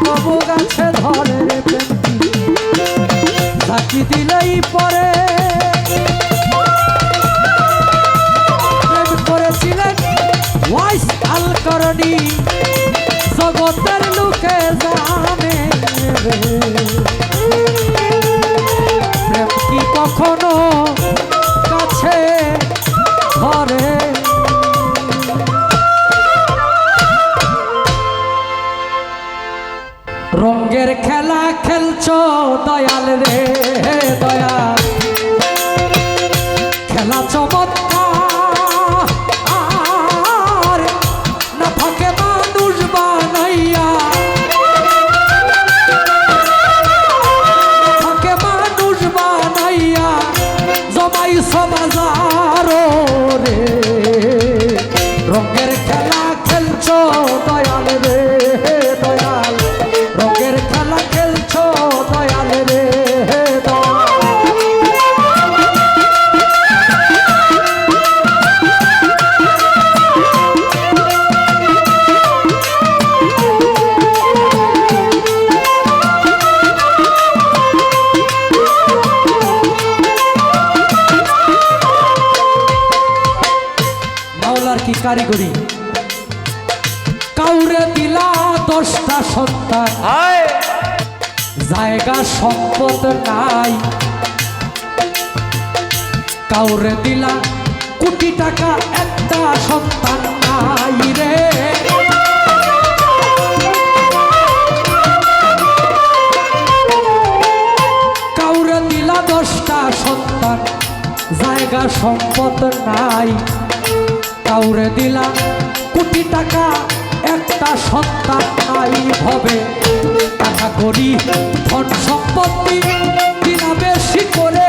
কবু গাছে ধরে রে ঝাঁকি দিলেই পরে প্রেম করেছিলেন ওয়াইস আল করণী জগতের লোকে জানে রে প্রেম কি কখনো কাছে ধরে রঙের খেলা খেলছো দয়াল রে দয়াল খেলা চমৎকার না থাকে মানুষ বানাইয়া থাকে মানুষ বানাইয়া জমাইছো বাজারো রে রঙের খেলা খেলছো দয়াল রে দয়াল রঙের খেলা খেলছো দয়াল রে মাওলার কি কারিগরি কাউরে দিলা 10টা সন্তান জায়গা সম্পদ নাই কাউরে দিলা কোটি টাকা একটা সন্তান নাই রে কাউরে দিলা 10টা সন্তান জায়গা সম্পদ নাই কাউরে দিলা কোটি টাকা একটা সন্তান নাই হবে টাকা করি ধন সম্পত্তি কিনা বেশি করে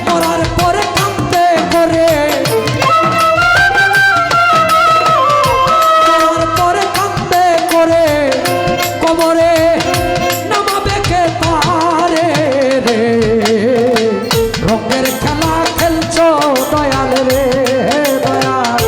মরার পরে কাঁদতে করে মরার পরে কাঁদতে করে কবরে নামাবে কে তারে রে রঙের খেলা খেলছো দয়াল রে দয়াল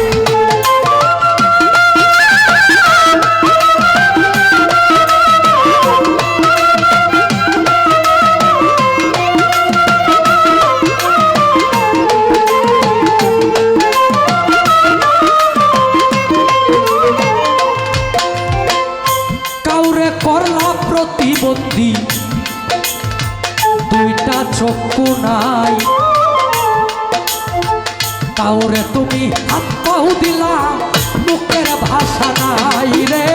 কাউরে করলা প্রতিবন্ধী 2টা চক্ষু নাই কাউরে তুমি হাত পাও দিলা মুখের ভাষা নাই রে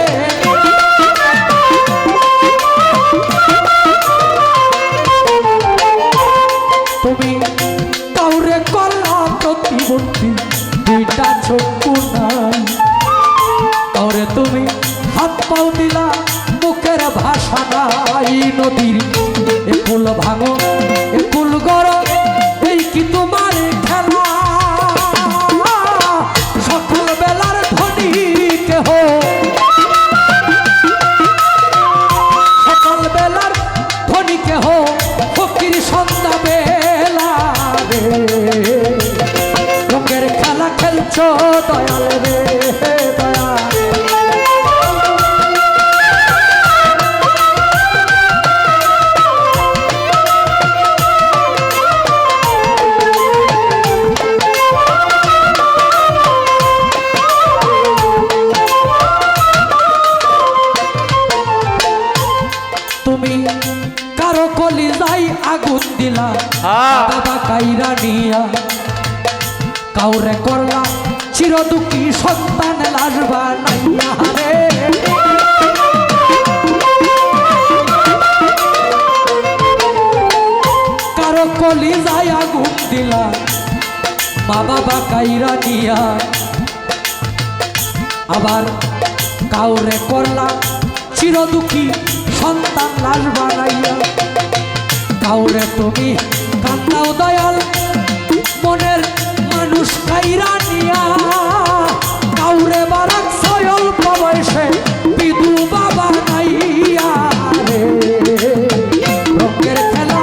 তুমি কাউরে করলা প্রতিবন্ধী 2টা চক্ষু নাই কাউরে তুমি হাত পাও দিলা মুখের ভাষা নাই নদীর এ কুল ভাঙো এ কুল গড় এই কি তোমার খেলা সকল বেলার ধনী কেহ সকল বেলার ধনী কেহ ফকির সন্ধ্যা বেলা রে রঙের খেলা খেলছো দয়াল রে দয়াল কারো কলিজাই আগুন দিলা বাবা কাইরা নিয়া কাউরে করলা চির দুঃখী সন্তান লাশ বানাইয়া রে কারো কলিজাই আগুন দিলা মা বাবা কাইরা নিয়া আবার কাউরে করলা চির দুঃখী সন্তান লাশ বানাইয়া কাউরে তুমি কান্দাও দয়াল মনের মানুষ কাইরা নিয়া কাউরে বারাক সয়ল বয়সে বিধু বাবা নাইয়া রে রঙের খেলা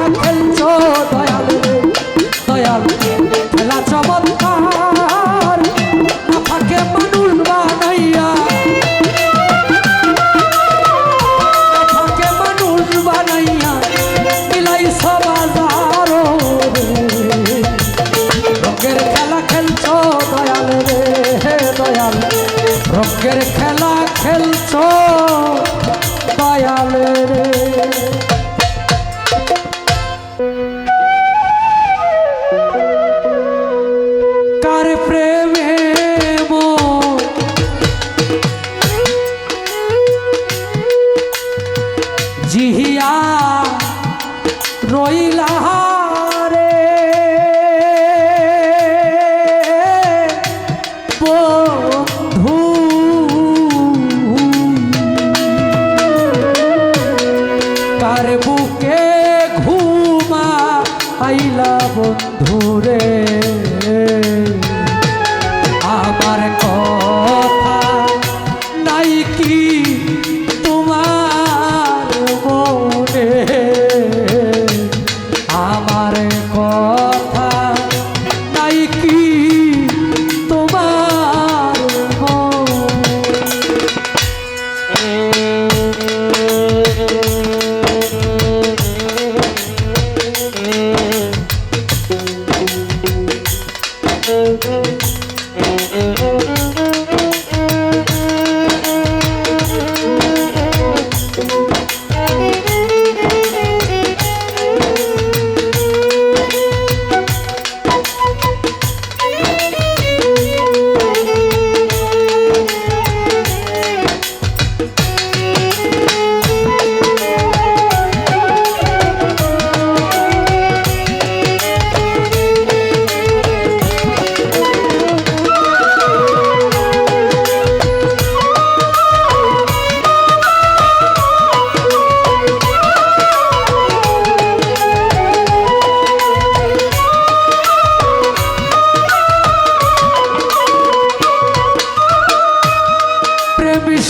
দয়াল রঙ্গের খেলা খেলছো দয়াল রে। কার প্রেমে জিহিয়া রইলা রে বন্ধু, কার বুকে ঘুমা আইলা বন্ধু রে। আমার কথা নাই কি তোমার মনে, আমার কথা নাই কি তোমার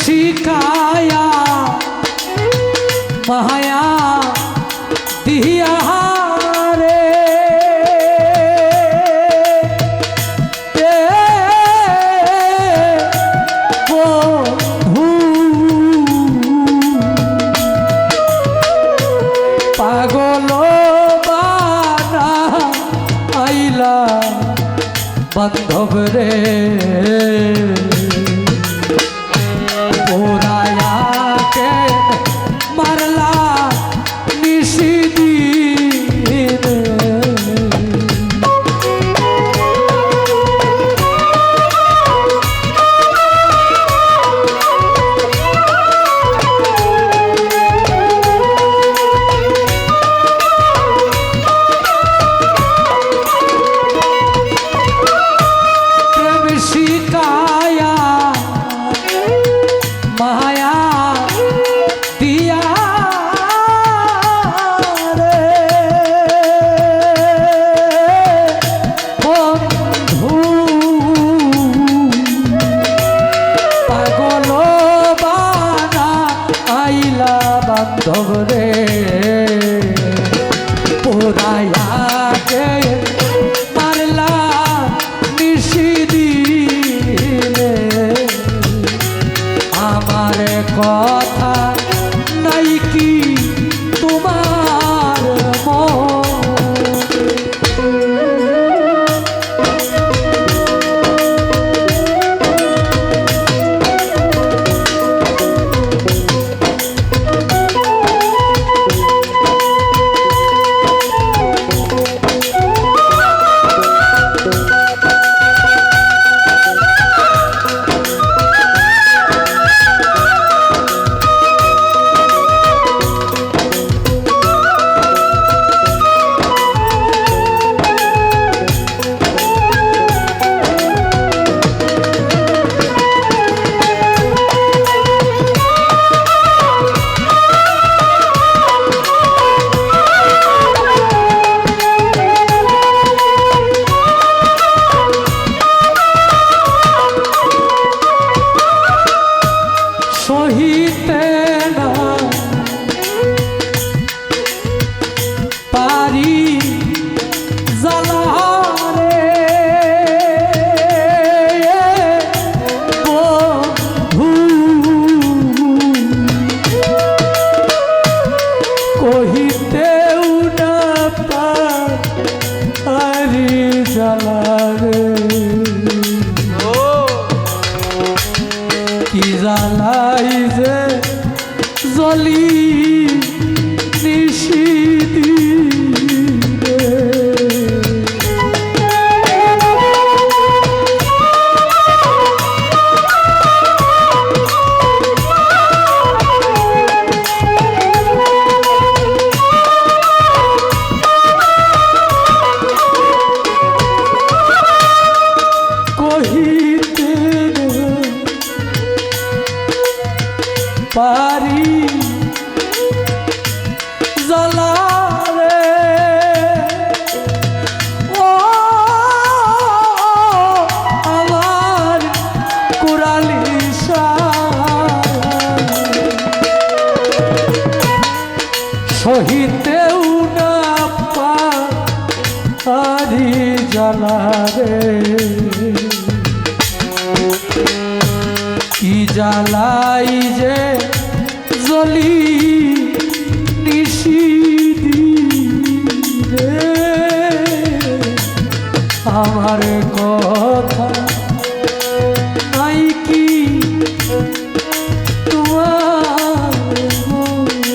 শিকায়া মায়া দিয়া রে বন্ধু, পাগল বানা আইলা বান্ধব রে। পোড়ায়াকে মারলা নিশিদিনে, প্রেম শিকায়া মায়া দিয়া রে বন্ধু, পাগল বানা আইলা বান্ধব রে। পোড়ায়াকে মারলা নিশিদিনে, আমার কথা নাই কি তোমার জ্বালাই যে জ্বলি নিশিদিনে কহিতে পারি জ্বালারে ও আমার কুরালি সহিতেও না পারি জ্বালারে কি জ্বালাই যে জ্বলি নিশিদিনে আমার কথা নাই কি তোমার মনে?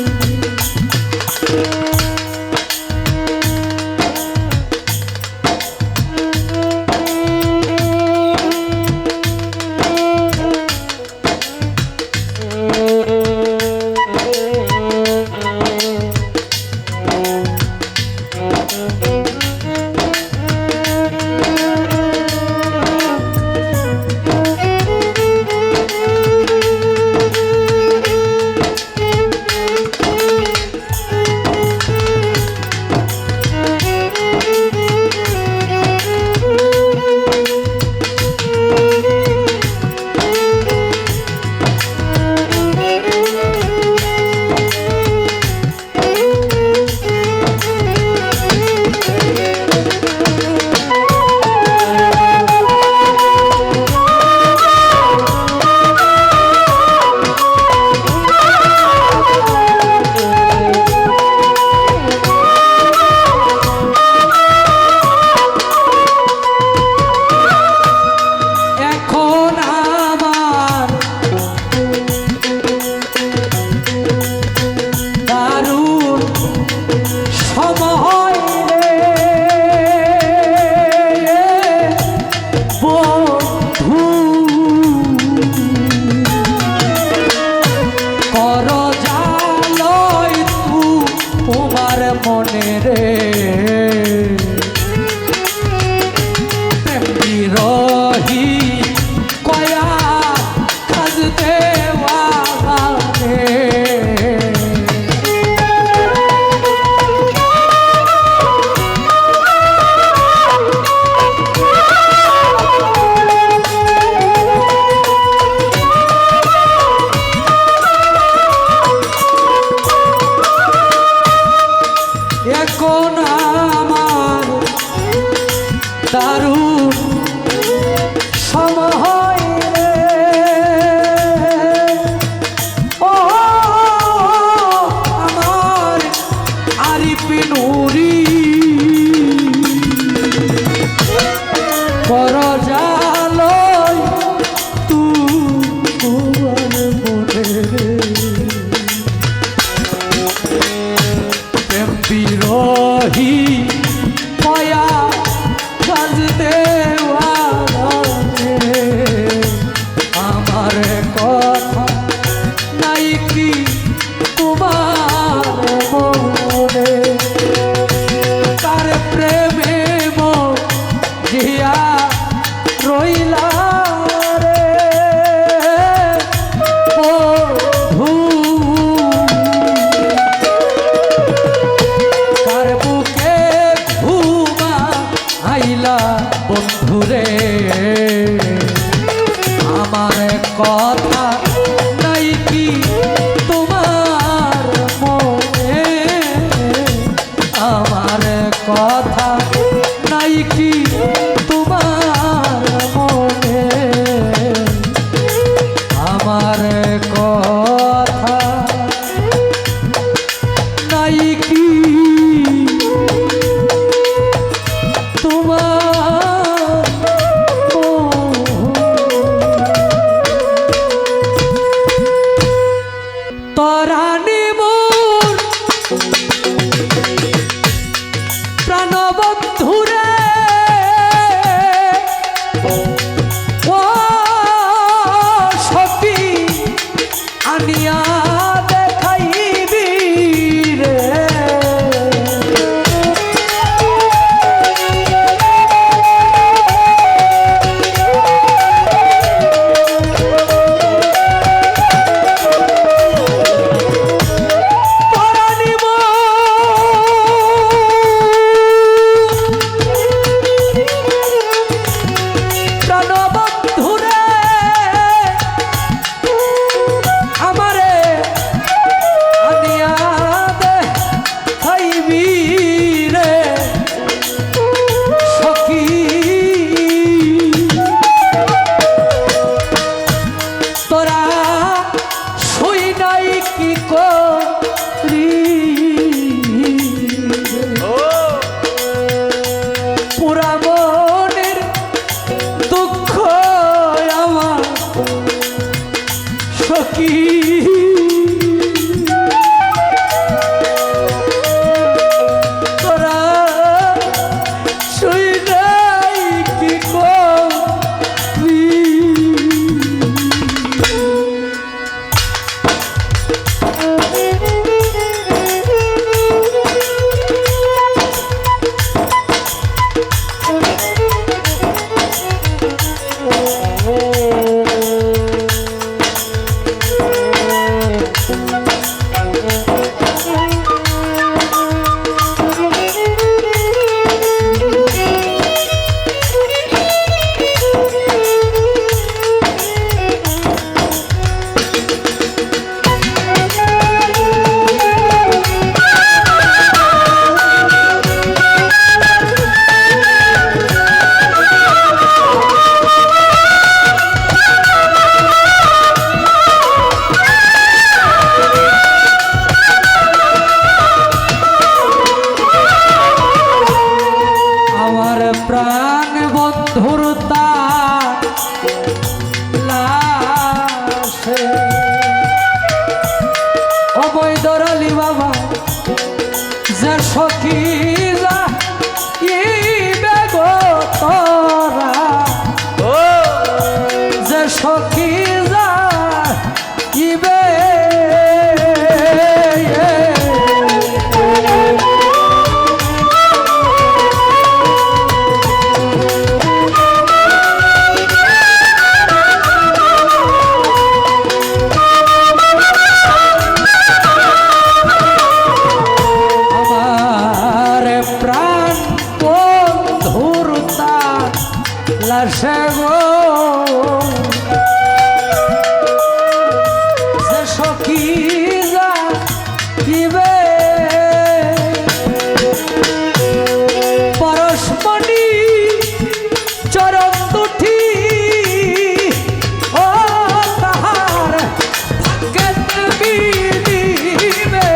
মনে রে রহি কয়া কাজ দেওয়া সখী তোরা শুই নাই কি করবি প্রাণ বন্ধুর লাশে অবৈধ আলী বাবা যে সখী যা ইবে গো তোরা যে সখী যা ইবে লাশে গো যে সখী যা দিবে পরশমণি চরণ দুটি ও তাহার ভাগ্যের বিদিবে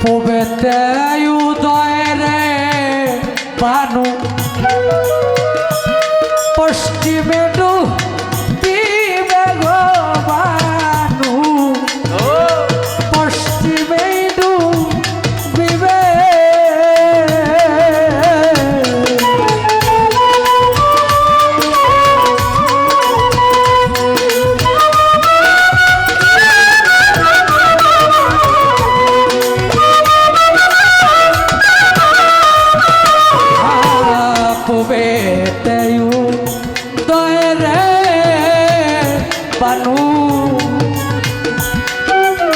পূবেতে উদয় রে বানু পশ্চিমে ডুবিবে গো বানু পশ্চিমে ডুবিবে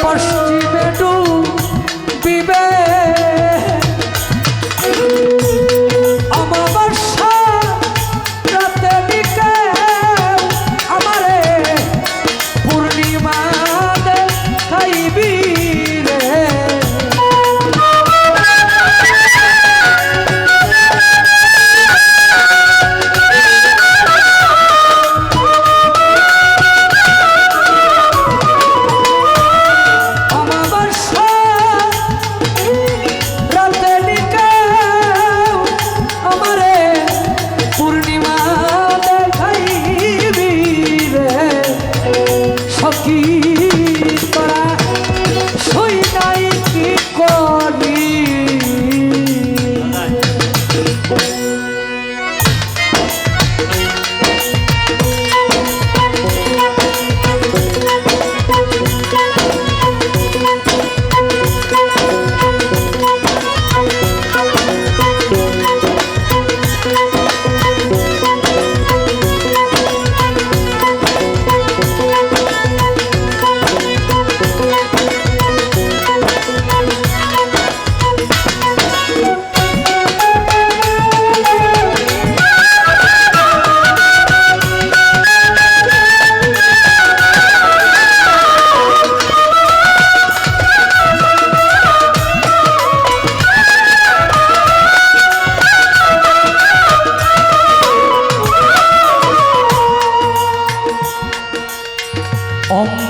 পশ্চিমে ডুবিবে অমাবস্যা রাতে দিকে আমারে পূর্ণিমা দেখাইবি রে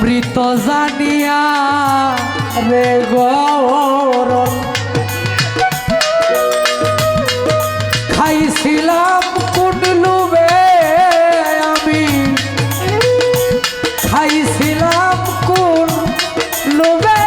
মৃত জানিয়া রে গরল খাইছিলাম কোন লোভে আমি খাইছিলাম কোন লোভে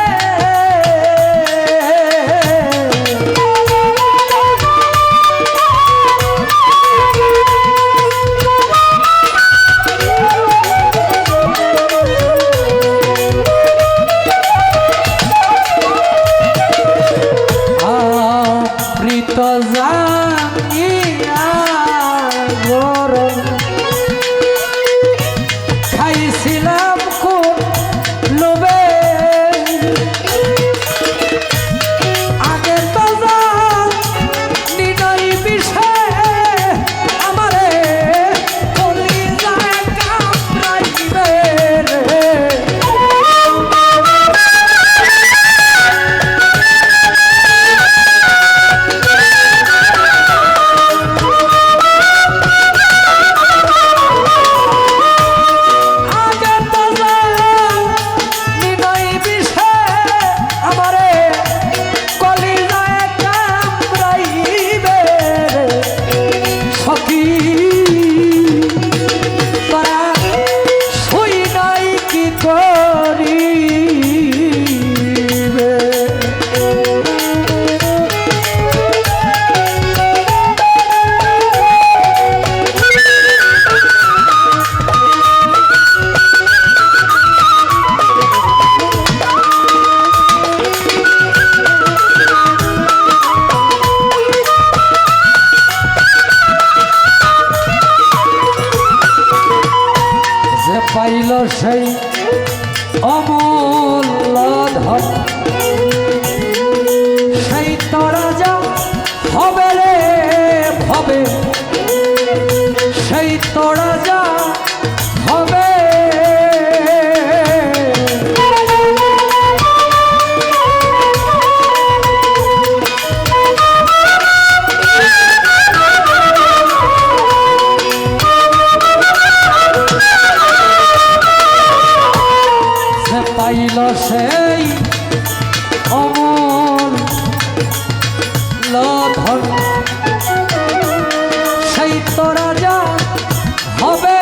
পাইল সেই অমূল্য ধন সেই তোরা যা হবে রে হবে সেই তোরা যা হবে পাইল সেই অমূল্য ধন সেই তোরা যা হবে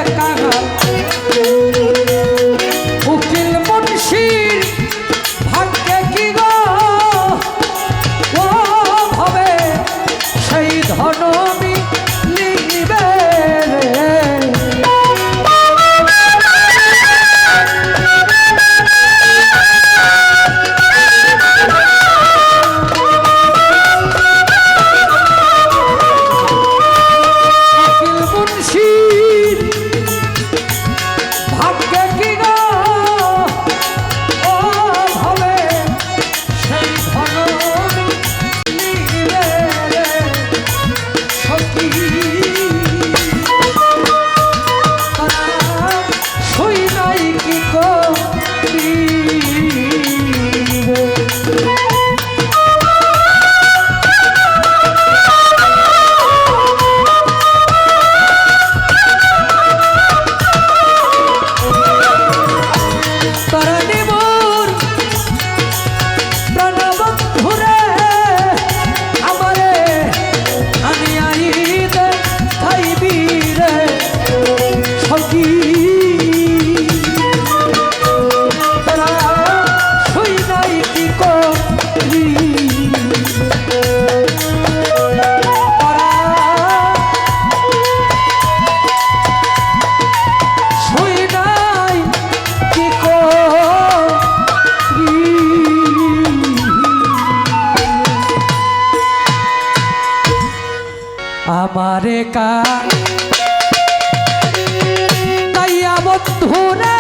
কাঙাল উকিল মুন্সির ভাগ্যে কি গো ও হবে সেই ধন লিখবে আমারে কা তাইয়া বন্ধু রে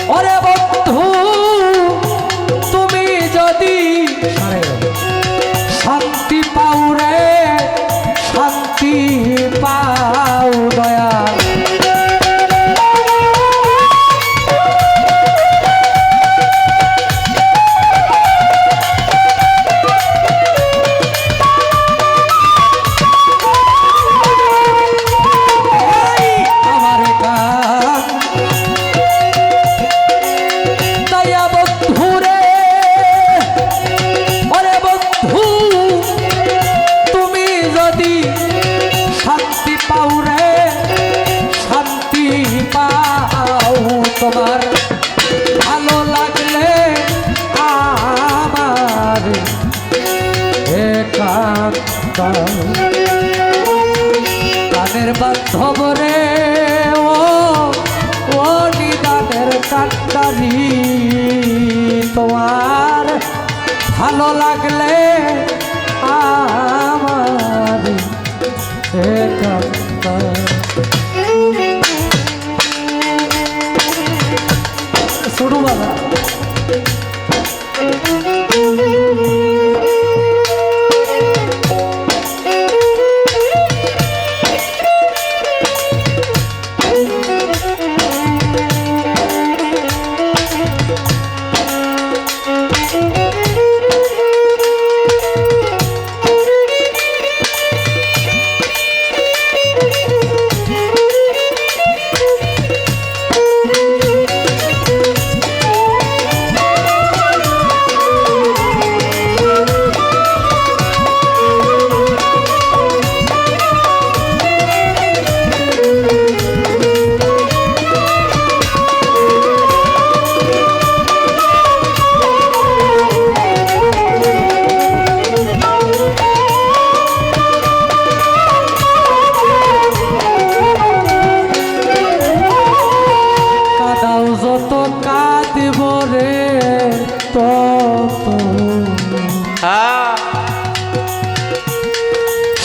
ওরে বন্ধু তুমি যদি শান্তি পাও রে শান্তি পাও দয়া বান্ধব রে ও নিদানের কান্ডারি তোমার ভালো লাগলে আমার শুরু বাবা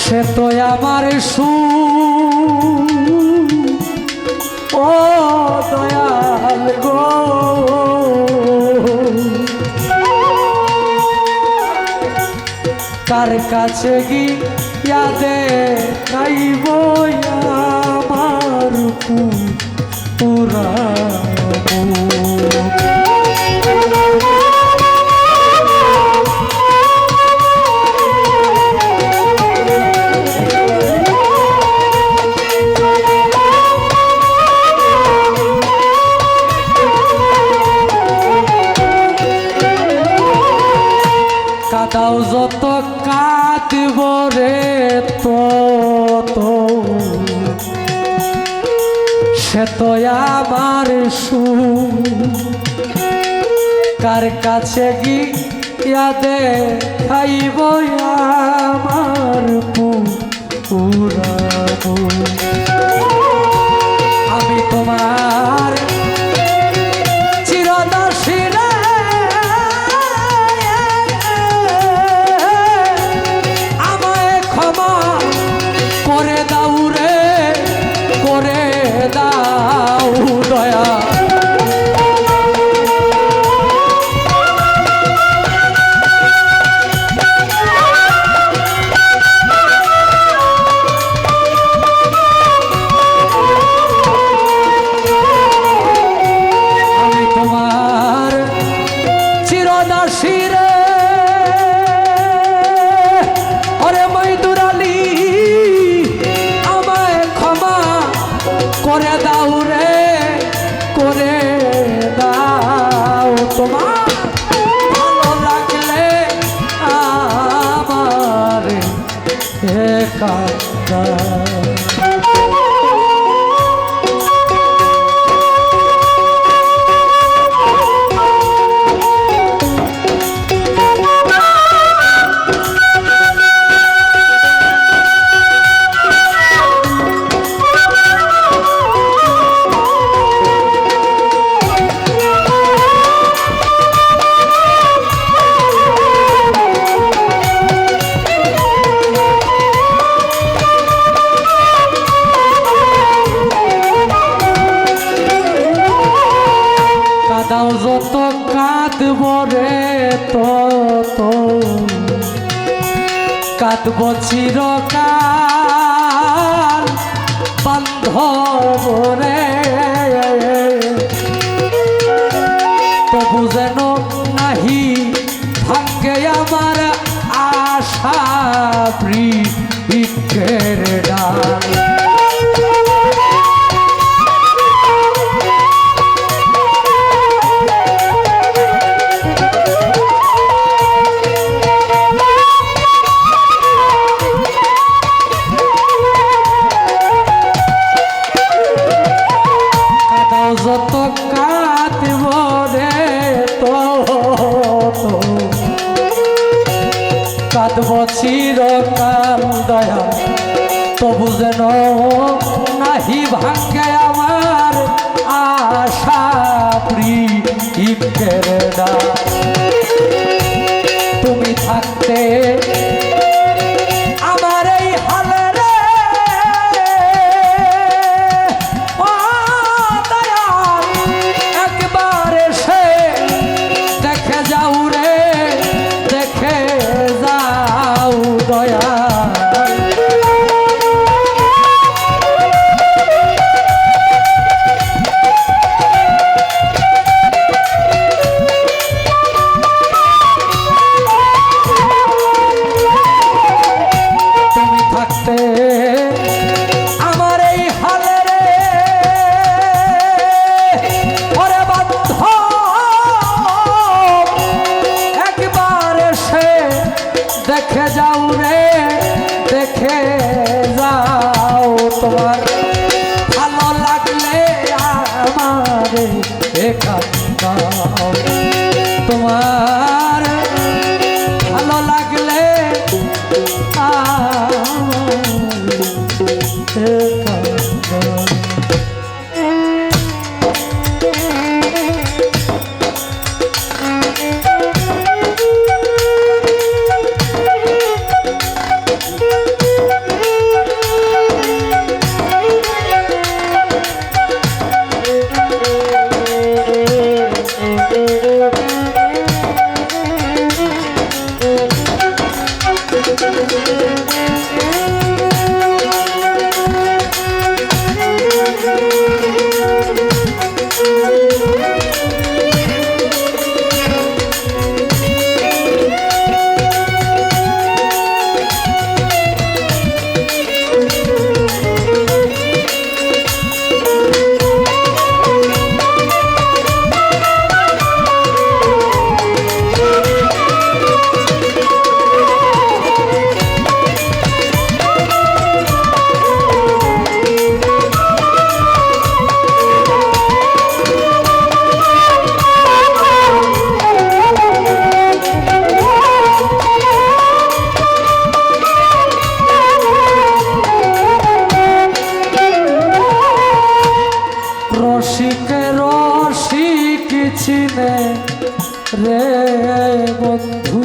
সে তো আমার সু ও দয়াল গো কার কাছে গিয়া দেখাইব আমার পুরা কাদাও যত কাঁদব রে তো সে তো আমার সু কার কাছে গিয়া দেখাইব আমার পুরা আমি তোমার চিরদাসী রে আমায় ক্ষমা করে দাও রে করে দাও দয়া করে দাও রে করে দাও তোমার ভালো লাগলে আমার কাঁদা দাও যত কাঁদব রে তো কাঁদব চিরকাল বান্ধব রে তবু যেন নাহি ভাগ্যে আমার আশা বৃক্ষের ডাল যত কাঁদব রে তো কাঁদব চিরকাল দয়া তবু যেন হি ভাঙ্গে আমার আশা প্রিয়ের ডাক তুমি থাকতে আমার এই হালে রে ও দয়াল একবার এসে দেখে যাও রে দেখে যাও দয়াল আমার এই হালে রে ওরে বাধ্য একবার এসে দেখে যাও রে দেখে যাও তোমার ভালো লাগলে আমার এখানকার তোমার ভালো লাগলে চিনে রে বন্ধু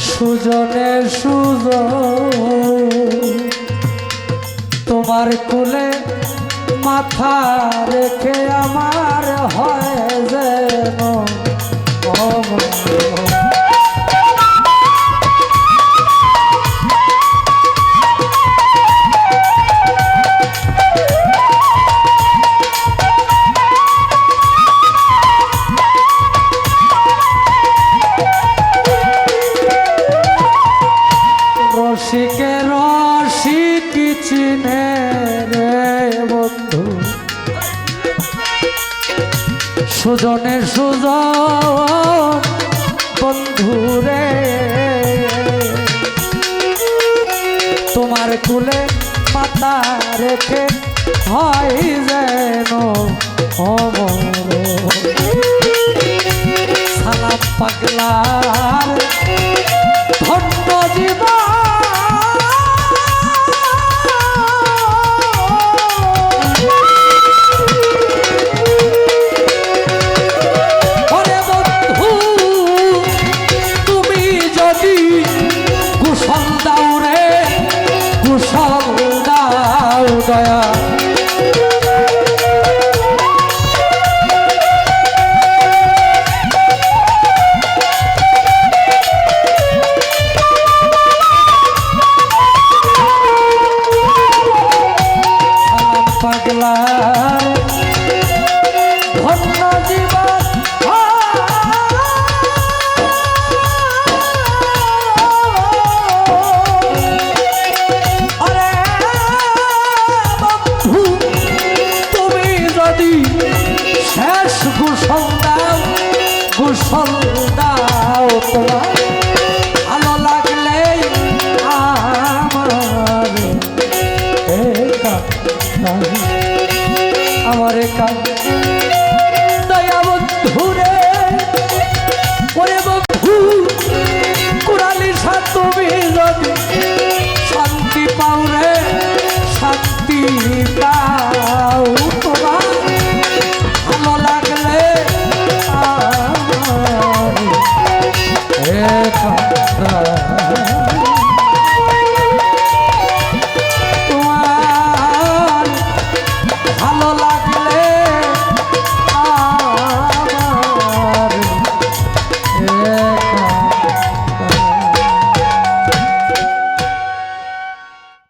সুজনে সুজন তোমার কোলে মাথা রেখে আমার হয় যেন রসিকে রসিক চিনে রে বন্ধু সুজনে সুজন বন্ধু রে তোমার কুলে মাথা রেখে হয় যেন সালাম পাগলার ধন্য জীবন দয়া সালাম পাগলার ধন্য জীবন শেষ গোসল দাও তোমার